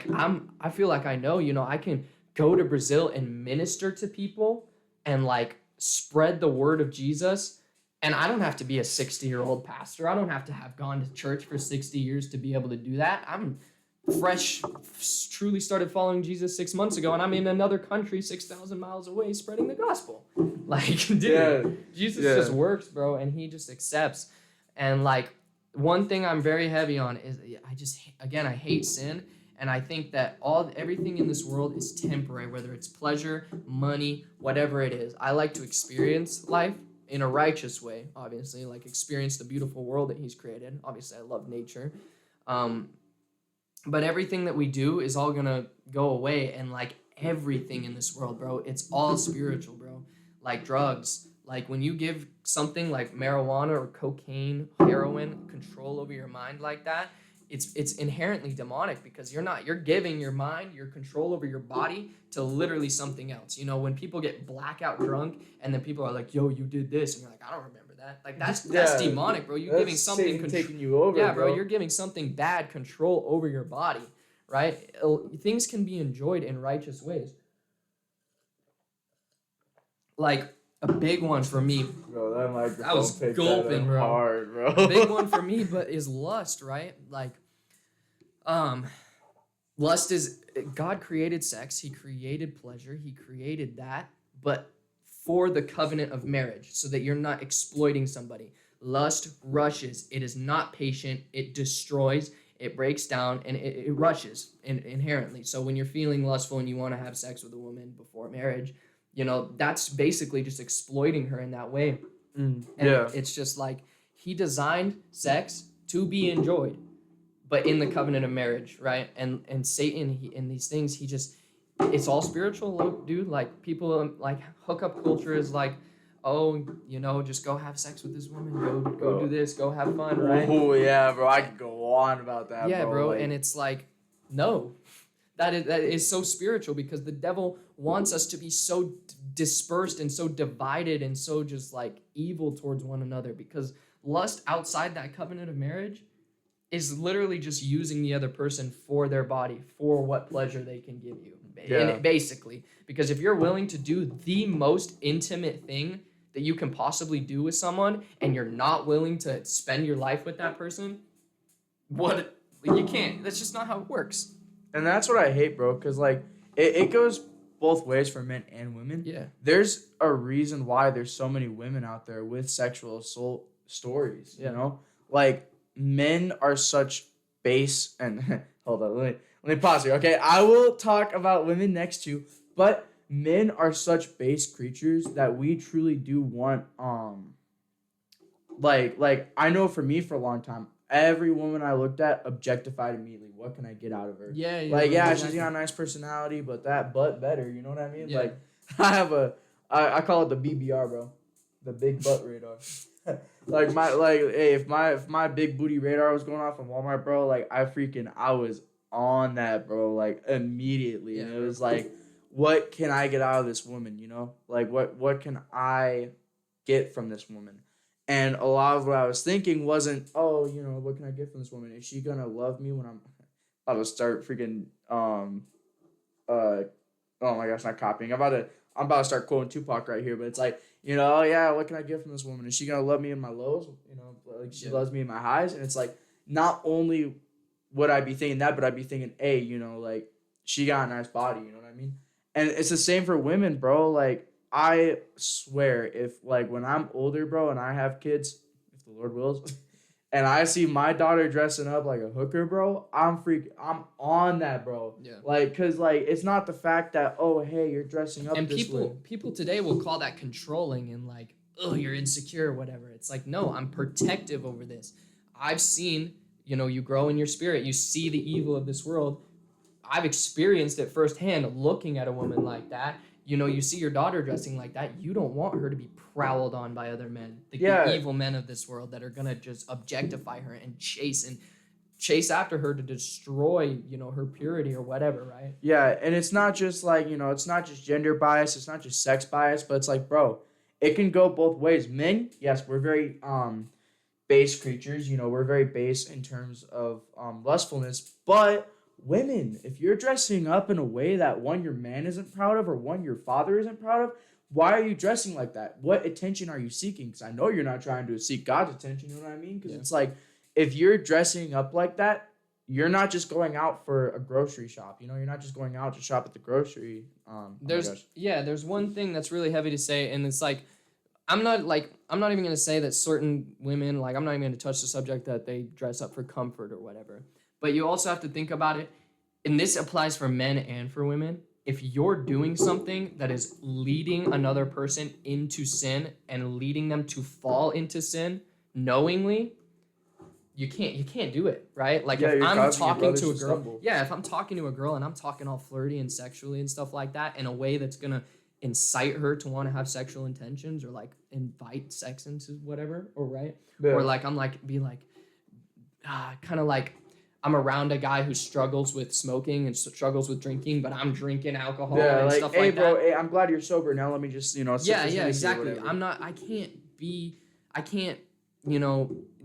feel like I know, I can go to Brazil and minister to people and spread the word of Jesus. And I don't have to be a 60-year-old pastor. I don't have to have gone to church for 60 years to be able to do that. I'm fresh, truly started following Jesus 6 months ago, and I'm in another country 6,000 miles away spreading the gospel. Dude, Jesus just works, bro, and he just accepts. And one thing I'm very heavy on is I hate sin, and I think that everything in this world is temporary, whether it's pleasure, money, whatever it is. I like to experience life in a righteous way, obviously, like experience the beautiful world that He's created. Obviously, I love nature. But everything that we do is all gonna go away, and like everything in this world, bro, it's all spiritual, bro. Like drugs, like when you give something like marijuana or cocaine, heroin, control over your mind like that, it's inherently demonic, because you're giving your mind, your control over your body to literally something else. You know, when people get blackout drunk and then people are like, yo, you did this, and you're like, I don't remember that. Like that's demonic, bro. You're giving something taking you over. Yeah, bro, you're giving something bad control over your body, right? Things can be enjoyed in righteous ways. Like a big one for me. Bro, that microphone I was gulping, bro. Hard, bro. A big one for me, but is lust, right? Like, lust is, God created sex. He created pleasure. He created that, but for the covenant of marriage, so that you're not exploiting somebody. Lust rushes. It is not patient. It destroys. It breaks down, and it rushes inherently. So when you're feeling lustful and you want to have sex with a woman before marriage, you know, that's basically just exploiting her in that way. And it's just like, He designed sex to be enjoyed, but in the covenant of marriage, right? And Satan, in these things, it's all spiritual, dude. Like, people, like, hookup culture is like, oh, you know, just go have sex with this woman, go do this, go have fun, right? Oh yeah, bro, I could go on about that. Yeah, bro, like, and it's like, no, that is so spiritual, because the devil wants us to be so dispersed and so divided and so just like evil towards one another, because lust outside that covenant of marriage is literally just using the other person for their body, for what pleasure they can give you. Yeah. Basically, because if you're willing to do the most intimate thing that you can possibly do with someone, and you're not willing to spend your life with that person, you can't. That's just not how it works. And that's what I hate, bro, because like it goes both ways for men and women. Yeah. There's a reason why there's so many women out there with sexual assault stories, you know? Like, men are such base, and hold on, let me pause here, okay? I will talk about women next to, but men are such base creatures that we truly do want, like I know for me, for a long time, every woman I looked at objectified immediately. What can I get out of her? Yeah. Like, yeah, exactly. She's got a nice personality, but that butt better. You know what I mean? Yeah. Like, I call it the BBR, bro, the big butt radar. Hey, if my big booty radar was going off in Walmart, bro, like I was on that, bro, like immediately, and it was like, what can I get out of this woman? You know, like what can I get from this woman? And a lot of what I was thinking wasn't, oh, you know, what can I get from this woman? Is she gonna love me when I'm about to start freaking oh my gosh, not copying. I'm about to start quoting Tupac right here, but it's like, you know, oh yeah, what can I get from this woman? Is she gonna love me in my lows? You know, like she loves me in my highs, and it's like, not only would I be thinking that, but I'd be thinking, hey, you know, like she got a nice body, you know what I mean? And it's the same for women, bro. Like, I swear, if like when I'm older, bro, and I have kids, if the Lord wills, and I see my daughter dressing up like a hooker, bro, I'm on that, bro. Yeah. Like, cause like it's not the fact that, oh, hey, you're dressing up. And this way. People today will call that controlling and like, oh, you're insecure or whatever. It's like, no, I'm protective over this. I've seen, you know, you grow in your spirit. You see the evil of this world. I've experienced it firsthand, looking at a woman like that. You know, you see your daughter dressing like that, you don't want her to be prowled on by other men. The evil men of this world that are going to just objectify her and chase after her to destroy, you know, her purity or whatever, right? Yeah, and it's not just like, you know, it's not just gender bias, it's not just sex bias, but it's like, bro, it can go both ways. Men, yes, we're very base creatures, you know, we're very base in terms of lustfulness, but women, if you're dressing up in a way that, one, your man isn't proud of, or one, your father isn't proud of, why are you dressing like that? What attention are you seeking? Because I know you're not trying to seek God's attention, you know what I mean? Because it's like, if you're dressing up like that, you're not just going out for a grocery shop, you know? You're not just going out to shop at the grocery. There's one thing that's really heavy to say, and it's like, I'm not even gonna say that certain women, like, I'm not even gonna touch the subject that they dress up for comfort or whatever. But you also have to think about it, and this applies for men and for women. If you're doing something that is leading another person into sin and leading them to fall into sin knowingly, you can't do it, right? Like, Yeah, if you're I'm causing your talking brothers to a to girl, stumble. yeah, if I'm talking to a girl and I'm talking all flirty and sexually and stuff like that in a way that's gonna incite her to want to have sexual intentions, or like invite sex into whatever, or right, Yeah. or like I'm like be like kind of like I'm around a guy who struggles with smoking and struggles with drinking, but I'm drinking alcohol and like, stuff hey, like bro, that. hey, I'm glad you're sober. Now let me just, sip Yeah, this yeah, Hennessy or exactly. whatever. I can't,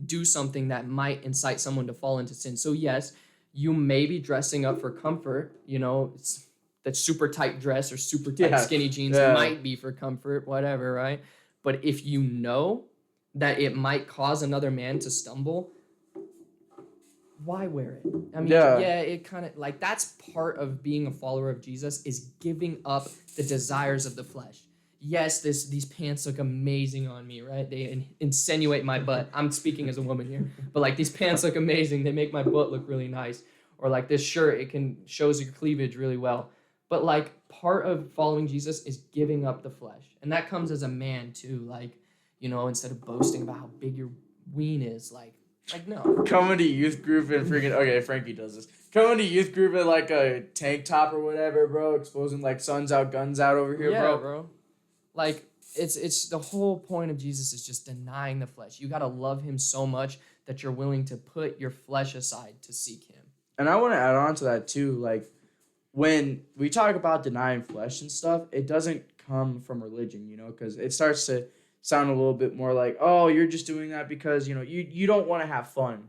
do something that might incite someone to fall into sin. So yes, you may be dressing up for comfort, that super tight dress or super tight skinny jeans might be for comfort, whatever, right? But if you know that it might cause another man to stumble, why wear it? I mean, yeah, it kind of like that's part of being a follower of Jesus, is giving up the desires of the flesh. Yes, these pants look amazing on me, right? They insinuate my butt. I'm speaking as a woman here, but like, these pants look amazing. They make my butt look really nice. Or like, this shirt, shows your cleavage really well. But like, part of following Jesus is giving up the flesh, and that comes as a man too. Like, instead of boasting about how big your ween is, like no. Coming to youth group and freaking, okay, Frankie does this. Coming to youth group in like a tank top or whatever, bro, exposing like suns out, guns out over here, Yeah, bro. Like, it's the whole point of Jesus is just denying the flesh. You got to love him so much that you're willing to put your flesh aside to seek him. And I want to add on to that too. Like, when we talk about denying flesh and stuff, it doesn't come from religion, because it starts to sound a little bit more like, oh, you're just doing that because, you don't want to have fun,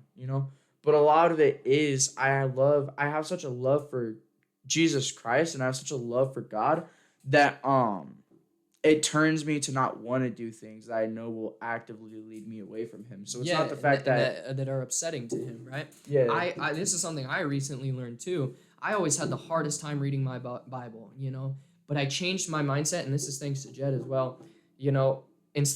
But a lot of it is, I have such a love for Jesus Christ, and I have such a love for God that it turns me to not want to do things that I know will actively lead me away from him. So it's not the fact that are upsetting to him, right? Yeah. I this is something I recently learned too. I always had the hardest time reading my Bible, but I changed my mindset, and this is thanks to Jed as well.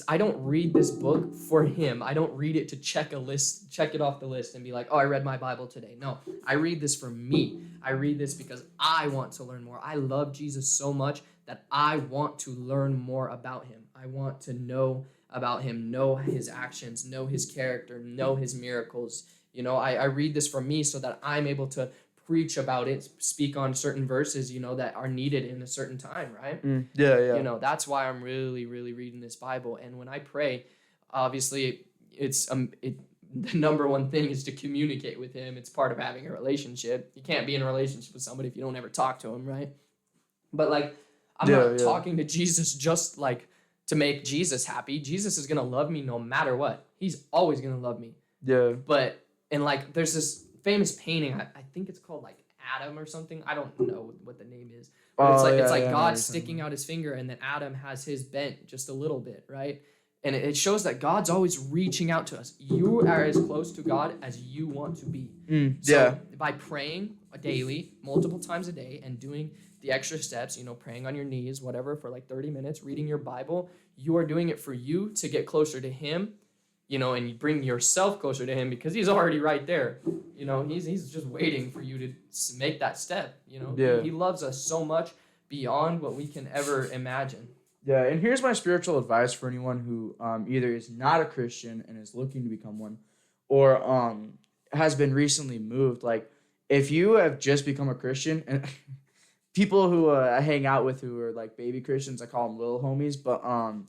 I don't read this book for him. I don't read it to check it off the list and be like, oh, I read my Bible today. No, I read this for me. I read this because I want to learn more. I love Jesus so much that I want to learn more about him. I want to know about him, know his actions, know his character, know his miracles. I read this for me so that I'm able to preach about it, speak on certain verses, that are needed in a certain time, right? Yeah. That's why I'm really, really reading this Bible. And when I pray, obviously, the number one thing is to communicate with him. It's part of having a relationship. You can't be in a relationship with somebody if you don't ever talk to him, right? But like, I'm not talking to Jesus just like to make Jesus happy. Jesus is gonna love me no matter what. He's always gonna love me. Yeah. But and like, there's this famous painting. I think it's called like Adam or something. I don't know what the name is. But it's like God sticking out his finger, and then Adam has his bent just a little bit, right? And it shows that God's always reaching out to us. You are as close to God as you want to be. So by praying daily, multiple times a day, and doing the extra steps, praying on your knees, whatever, for like 30 minutes, reading your Bible, you are doing it for you to get closer to him, and you bring yourself closer to him because he's already right there. He's just waiting for you to make that step. He loves us so much beyond what we can ever imagine. Yeah, and here's my spiritual advice for anyone who either is not a Christian and is looking to become one, or has been recently moved. Like, if you have just become a Christian, and people who I hang out with who are like baby Christians, I call them little homies. But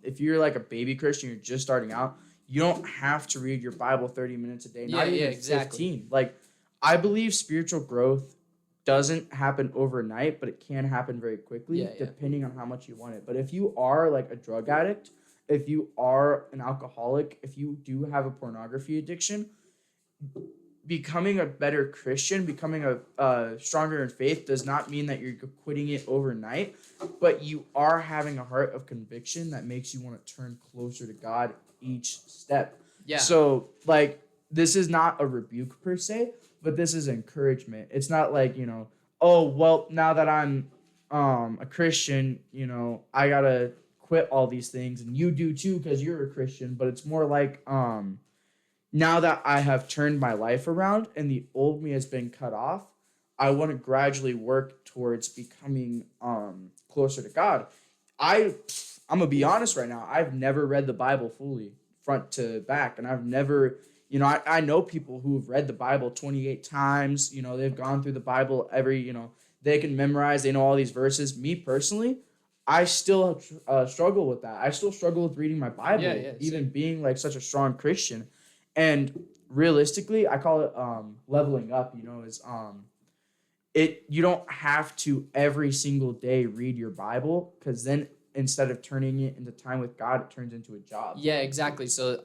if you're like a baby Christian, you're just starting out, you don't have to read your Bible 30 minutes a day. Not even 15. Like, I believe spiritual growth doesn't happen overnight, but it can happen very quickly, depending on how much you want it. But if you are like a drug addict, if you are an alcoholic, if you do have a pornography addiction, becoming a better Christian, becoming a stronger in faith does not mean that you're quitting it overnight, but you are having a heart of conviction that makes you want to turn closer to God each step. Yeah. So, like, this is not a rebuke per se, but this is encouragement. It's not like, oh, well, now that I'm a Christian, I gotta quit all these things, and you do too because you're a Christian. But it's more like now that I have turned my life around and the old me has been cut off, I want to gradually work towards becoming closer to God. I'm gonna be honest right now. I've never read the Bible fully, front to back, and I've never, I know people who have read the Bible 28 times. They've gone through the Bible they can memorize. They know all these verses. Me personally, I still struggle with that. I still struggle with reading my Bible, even being like such a strong Christian. And realistically, I call it leveling up. You don't have to every single day read your Bible, because then instead of turning it into time with God, it turns into a job. Yeah, exactly. So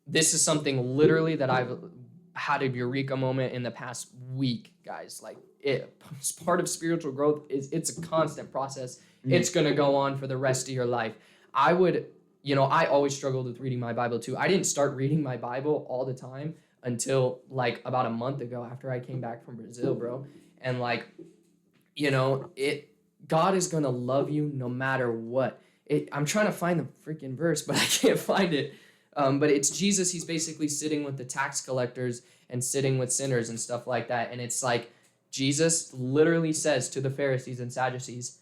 this is something literally that I've had a eureka moment in the past week, guys. Like, it's part of spiritual growth. It's a constant process. It's going to go on for the rest of your life. I always struggled with reading my Bible too. I didn't start reading my Bible all the time until like about a month ago, after I came back from Brazil, bro. And God is going to love you no matter what. I'm trying to find the freaking verse, but I can't find it. But it's Jesus. He's basically sitting with the tax collectors and sitting with sinners and stuff like that. And it's like Jesus literally says to the Pharisees and Sadducees,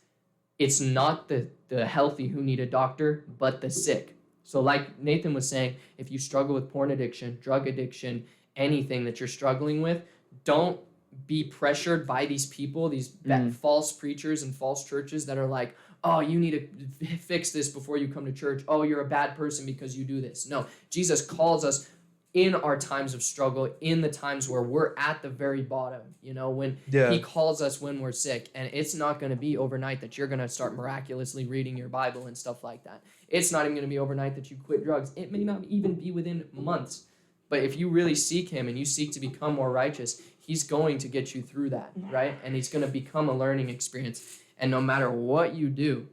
it's not the healthy who need a doctor, but the sick. So like Nathan was saying, if you struggle with porn addiction, drug addiction, anything that you're struggling with, don't be pressured by these people, these false preachers and false churches that are like, oh, you need to fix this before you come to church. Oh, you're a bad person because you do this. No, Jesus calls us in our times of struggle, in the times where we're at the very bottom, when he calls us when we're sick. And it's not going to be overnight that you're going to start miraculously reading your Bible and stuff like that. It's not even going to be overnight that you quit drugs. It may not even be within months. But if you really seek him and you seek to become more righteous, he's going to get you through that, right? And he's going to become a learning experience. And no matter what you do,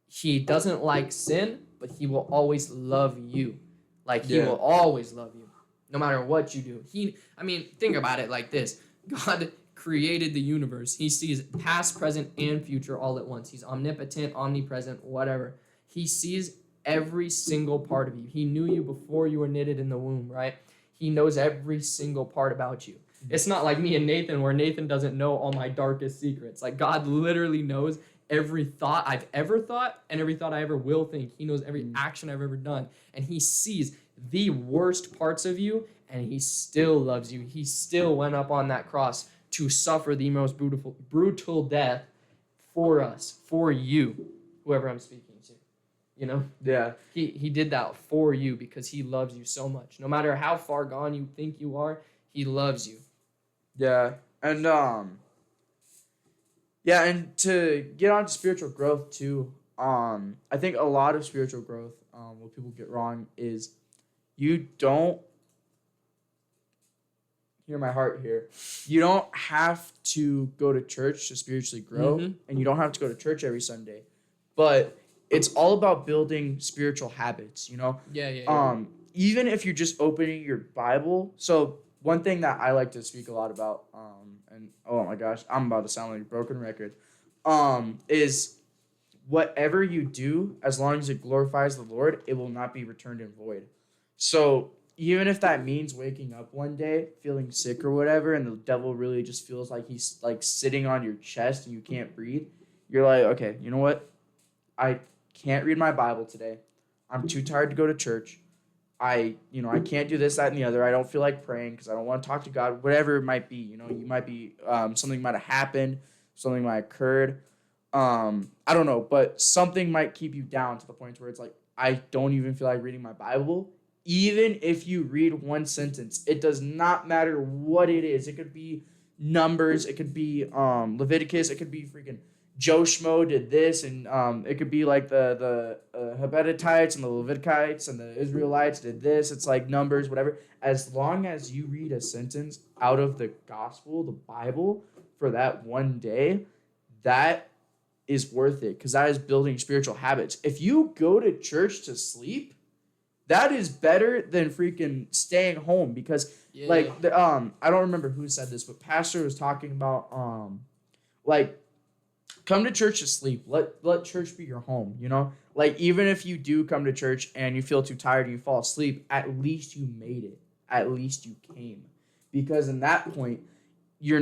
he doesn't like sin, but he will always love you. Like, he will always love you, no matter what you do. Think about it like this. God created the universe. He sees past, present, and future all at once. He's omnipotent, omnipresent, whatever. He sees every single part of you. He knew you before you were knitted in the womb, right? He knows every single part about you. It's not like me and Nathan, where Nathan doesn't know all my darkest secrets. Like, God literally knows every thought I've ever thought and every thought I ever will think. He knows every action I've ever done. And he sees the worst parts of you, and he still loves you. He still went up on that cross to suffer the most brutal death for us, for you, whoever I'm speaking to. Yeah. He did that for you because he loves you so much. No matter how far gone you think you are, he loves you. Yeah. And and to get on to spiritual growth too, I think a lot of spiritual growth, what people get wrong is you don't hear my heart here. You don't have to go to church to spiritually grow, and you don't have to go to church every Sunday. But it's all about building spiritual habits, Yeah. Even if you're just opening your Bible. So one thing that I like to speak a lot about, and oh my gosh, I'm about to sound like a broken record, is whatever you do, as long as it glorifies the Lord, it will not be returned in void. So even if that means waking up one day feeling sick or whatever, and the devil really just feels like he's like sitting on your chest and you can't breathe, you're like, okay, you know what? I can't read my Bible today. I'm too tired to go to church. I can't do this, that, and the other. I don't feel like praying because I don't want to talk to God, whatever it might be. You might be, something might have happened, something might have occurred. I don't know, but something might keep you down to the point where it's like, I don't even feel like reading my Bible. Even if you read one sentence, it does not matter what it is. It could be Numbers, it could be Leviticus, it could be freaking Joe Schmo did this, and it could be like the Habbatites and the Levitites and the Israelites did this. It's like Numbers, whatever. As long as you read a sentence out of the gospel, the Bible, for that one day, that is worth it, because that is building spiritual habits. If you go to church to sleep, that is better than freaking staying home, because I don't remember who said this, but pastor was talking about come to church to sleep. Let church be your home, you know? Like, even if you do come to church and you feel too tired and you fall asleep, at least you made it. At least you came. Because in that point, you're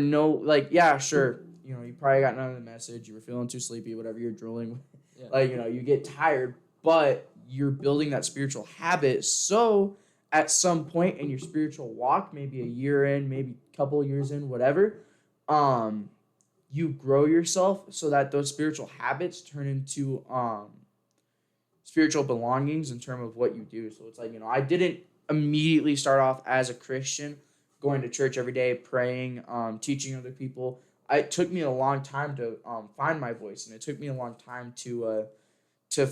yeah, sure, you know, you probably got none of the message, you were feeling too sleepy, whatever you're drooling. Yeah. Like, you know, you get tired, but you're building that spiritual habit. So at some point in your spiritual walk, maybe a year in, maybe a couple of years in, whatever, you grow yourself so that those spiritual habits turn into spiritual belongings in terms of what you do. So it's like, you know, I didn't immediately start off as a Christian, going to church every day, praying, teaching other people. It took me a long time to find my voice, and it took me a long time to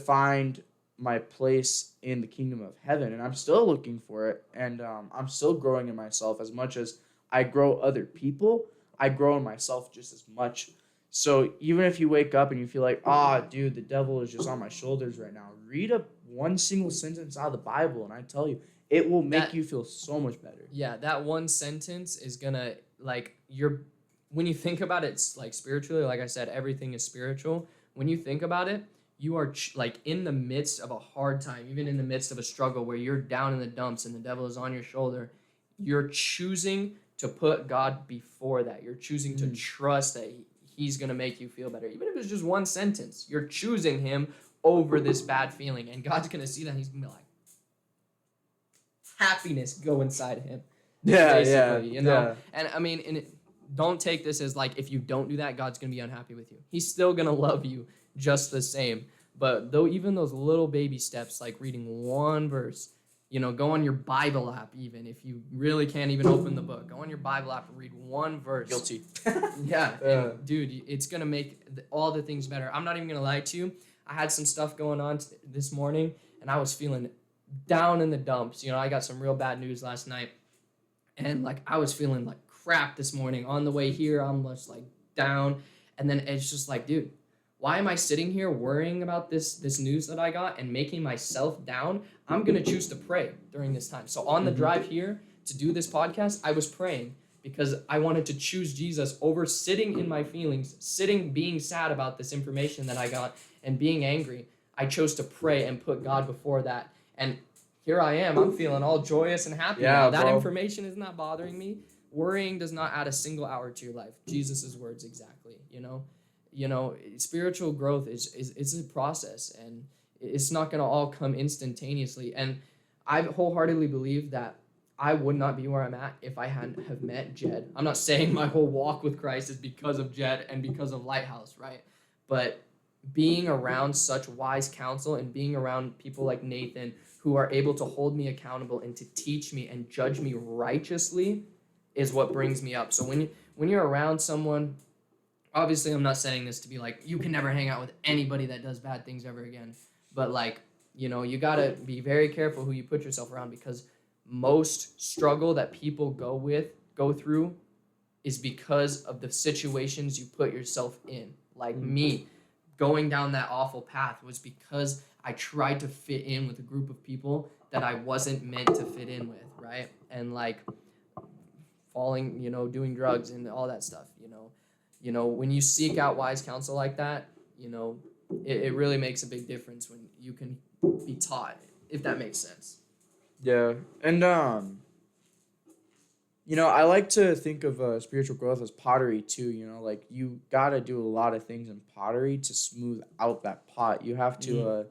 find my place in the kingdom of heaven. And I'm still looking for it, and I'm still growing in myself. As much as I grow other people, I grow in myself just as much. So even if you wake up and you feel like, dude, the devil is just on my shoulders right now, read one single sentence out of the Bible, and I tell you, it will make you feel so much better. Yeah, that one sentence is gonna, like, when you think about it, it's like spiritually, like I said, everything is spiritual. When you think about it, you are like in the midst of a hard time, even in the midst of a struggle where you're down in the dumps and the devil is on your shoulder, you're choosing to put God before that. You're choosing to trust that he's going to make you feel better. Even if it's just one sentence, you're choosing him over this bad feeling. And God's going to see that and he's going to be like, happiness go inside of him. Yeah, you know? Yeah. And I mean, don't take this as like, if you don't do that, God's going to be unhappy with you. He's still going to love you just the same. But though even those little baby steps, like reading one verse, you know, go on your Bible app even. If you really can't even open the book, go on your Bible app and read one verse. Guilty. Yeah. And dude, it's going to make all the things better. I'm not even going to lie to you. I had some stuff going on this morning, and I was feeling down in the dumps. You know, I got some real bad news last night. And, like, I was feeling like crap this morning. On the way here, I'm just, like, down. And then it's just like, dude, why am I sitting here worrying about this news that I got and making myself down? I'm going to choose to pray during this time. So on the drive here to do this podcast, I was praying because I wanted to choose Jesus over sitting in my feelings, being sad about this information that I got and being angry. I chose to pray and put God before that. And here I am. I'm feeling all joyous and happy now. That information is not bothering me. Worrying does not add a single hour to your life. Jesus' words exactly, you know. You know, spiritual growth is a process, and it's not going to all come instantaneously. And I wholeheartedly believe that I would not be where I'm at if I hadn't have met Jed. I'm not saying my whole walk with Christ is because of Jed and because of Lighthouse, right? But being around such wise counsel and being around people like Nathan who are able to hold me accountable and to teach me and judge me righteously is what brings me up. So when you're around someone, obviously I'm not saying this to be like, you can never hang out with anybody that does bad things ever again. But, like, you know, you got to be very careful who you put yourself around, because most struggle that people go through is because of the situations you put yourself in. Like me, going down that awful path was because I tried to fit in with a group of people that I wasn't meant to fit in with, right? And, like, falling, you know, doing drugs and all that stuff, you know. You know, when you seek out wise counsel like that, you know, it really makes a big difference when you can be taught, if that makes sense. Yeah. And, you know, I like to think of spiritual growth as pottery too, you know, like you got to do a lot of things in pottery to smooth out that pot. You have to,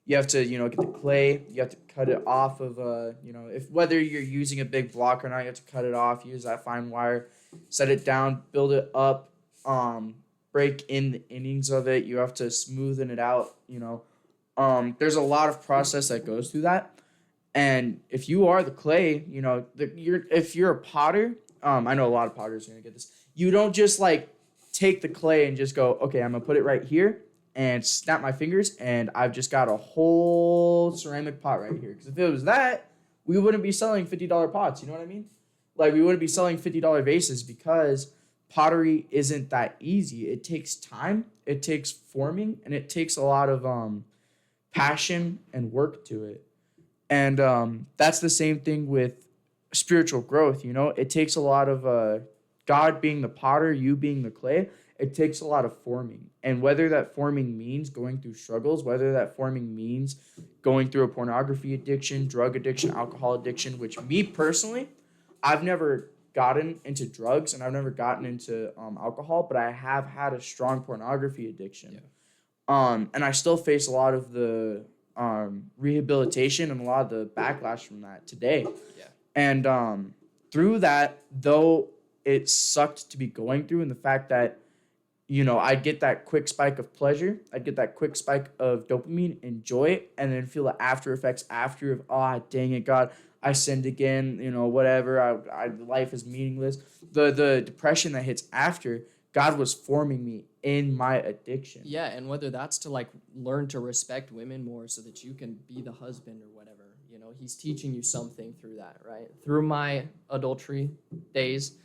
you know, get the clay, you have to cut it off of, you know, whether you're using a big block or not, you have to cut it off, use that fine wire, set it down, build it up, break in the innings of it. You have to smoothen it out, you know. There's a lot of process that goes through that. And if you are the clay, you know, if you're a potter, I know a lot of potters are going to get this. You don't just, like, take the clay and just go, okay, I'm going to put it right here and snap my fingers, and I've just got a whole ceramic pot right here. Because if it was that, we wouldn't be selling $50 pots, you know what I mean? Like, we wouldn't be selling $50 vases, because pottery isn't that easy. It takes time, it takes forming, and it takes a lot of passion and work to it. And that's the same thing with spiritual growth, you know? It takes a lot of God being the potter, you being the clay. it takes a lot of forming. And whether that forming means going through struggles, whether that forming means going through a pornography addiction, drug addiction, alcohol addiction, which me personally, I've never gotten into drugs and I've never gotten into alcohol, but I have had a strong pornography addiction. And I still face a lot of the rehabilitation and a lot of the backlash from that today. Yeah. And through that, though it sucked to be going through, and the fact that, I'd get that quick spike of pleasure, I'd get that quick spike of dopamine, enjoy it, and then feel the after effects after of, oh, dang it, God, I sinned again, whatever, life is meaningless. The depression that hits after, God was forming me in my addiction. Yeah, and whether that's to like learn to respect women more so that you can be the husband or whatever, he's teaching you something through that, right? Through my adultery days,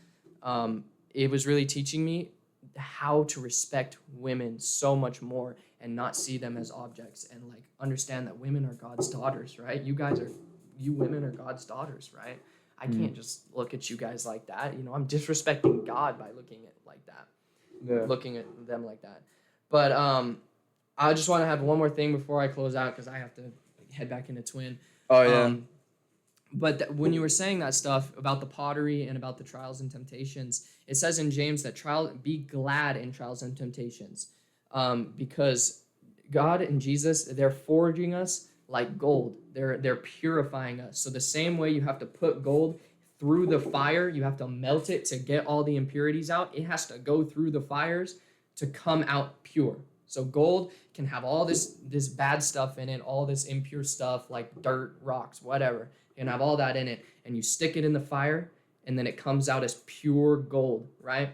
it was really teaching me how to respect women so much more and not see them as objects and like understand that women are God's daughters, right? You women are God's daughters, right? I can't just look at you guys like that. I'm disrespecting God by looking at like that. Yeah. Looking at them like that. But I just want to have one more thing before I close out because I have to head back into Twin. Oh, yeah. But when you were saying that stuff about the pottery and about the trials and temptations, it says in James that be glad in trials and temptations because God and Jesus, they're forging us like gold. They're purifying us. So the same way you have to put gold through the fire, you have to melt it to get all the impurities out. It has to go through the fires to come out pure. So gold can have all this bad stuff in it, all this impure stuff like dirt, rocks, whatever. You can have all that in it, and you stick it in the fire, and then it comes out as pure gold, right?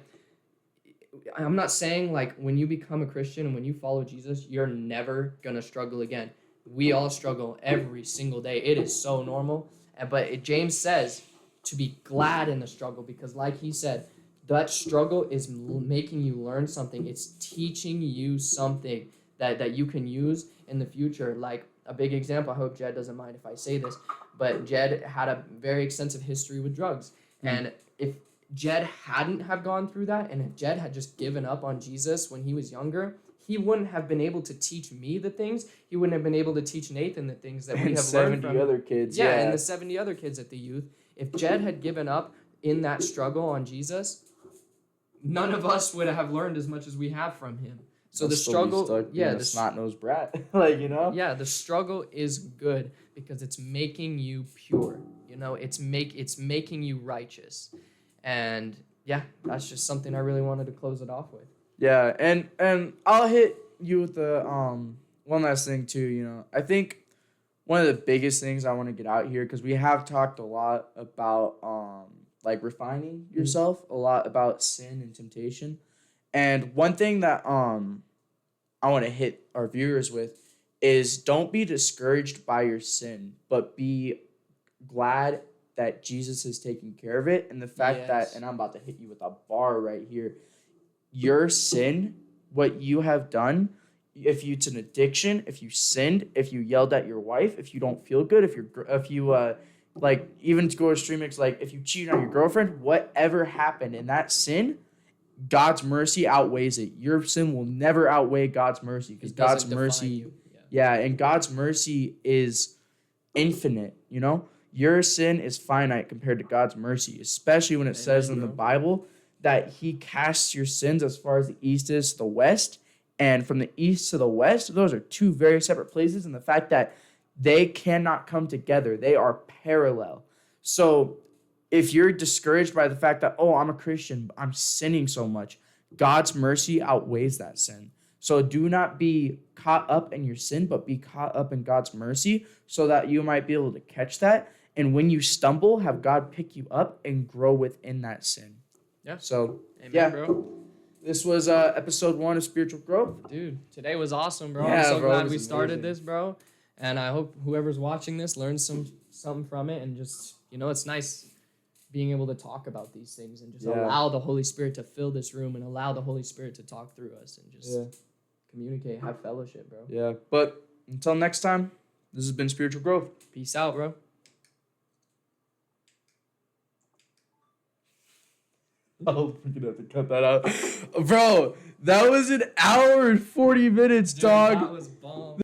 I'm not saying like when you become a Christian and when you follow Jesus, you're never going to struggle again. We all struggle every single day. It is so normal. But James says to be glad in the struggle because like he said, that struggle is making you learn something. It's teaching you something that you can use in the future. Like a big example, I hope Jed doesn't mind if I say this, but Jed had a very extensive history with drugs. And if Jed hadn't have gone through that, and if Jed had just given up on Jesus when he was younger, he wouldn't have been able to teach me the things. He wouldn't have been able to teach Nathan the things that we have learned from 70 other kids. Yeah, and the 70 other kids at the youth. If Jed had given up in that struggle on Jesus, none of us would have learned as much as we have from him. So the struggle, the snot-nosed brat, Yeah, the struggle is good because it's making you pure. It's making you righteous, and yeah, that's just something I really wanted to close it off with. Yeah, and I'll hit you with the one last thing too. I think one of the biggest things I want to get out here because we have talked a lot about like refining yourself, a lot about sin and temptation. And one thing that I want to hit our viewers with is don't be discouraged by your sin, but be glad that Jesus has taken care of it. And the fact that, and I'm about to hit you with a bar right here, your sin, what you have done, if it's an addiction, if you sinned, if you yelled at your wife, if you don't feel good, if you like even to go extreme, it's like if you cheated on your girlfriend, whatever happened in that sin, God's mercy outweighs it. Your sin will never outweigh God's mercy because God's mercy, and God's mercy is infinite. Your sin is finite compared to God's mercy, especially when it says in the Bible that He casts your sins as far as the east is to the west, and from the east to the west, those are two very separate places. And the fact that they cannot come together, they are parallel. So if you're discouraged by the fact that, I'm a Christian, I'm sinning so much, God's mercy outweighs that sin. So do not be caught up in your sin, but be caught up in God's mercy so that you might be able to catch that. And when you stumble, have God pick you up and grow within that sin. Yeah. So, Amen, bro. This was episode 1 of Spiritual Growth. Dude, today was awesome, bro. Yeah, I'm so glad we amazing. Started this, bro. And I hope whoever's watching this learns something from it. And just, it's nice being able to talk about these things and just allow the Holy Spirit to fill this room and allow the Holy Spirit to talk through us and just communicate, have fellowship, bro. Yeah, but until next time, this has been Spiritual Growth. Peace out, bro. Oh, we're gonna have to cut that out. Bro, that was an hour and 40 minutes, Dude, dog. That was bomb.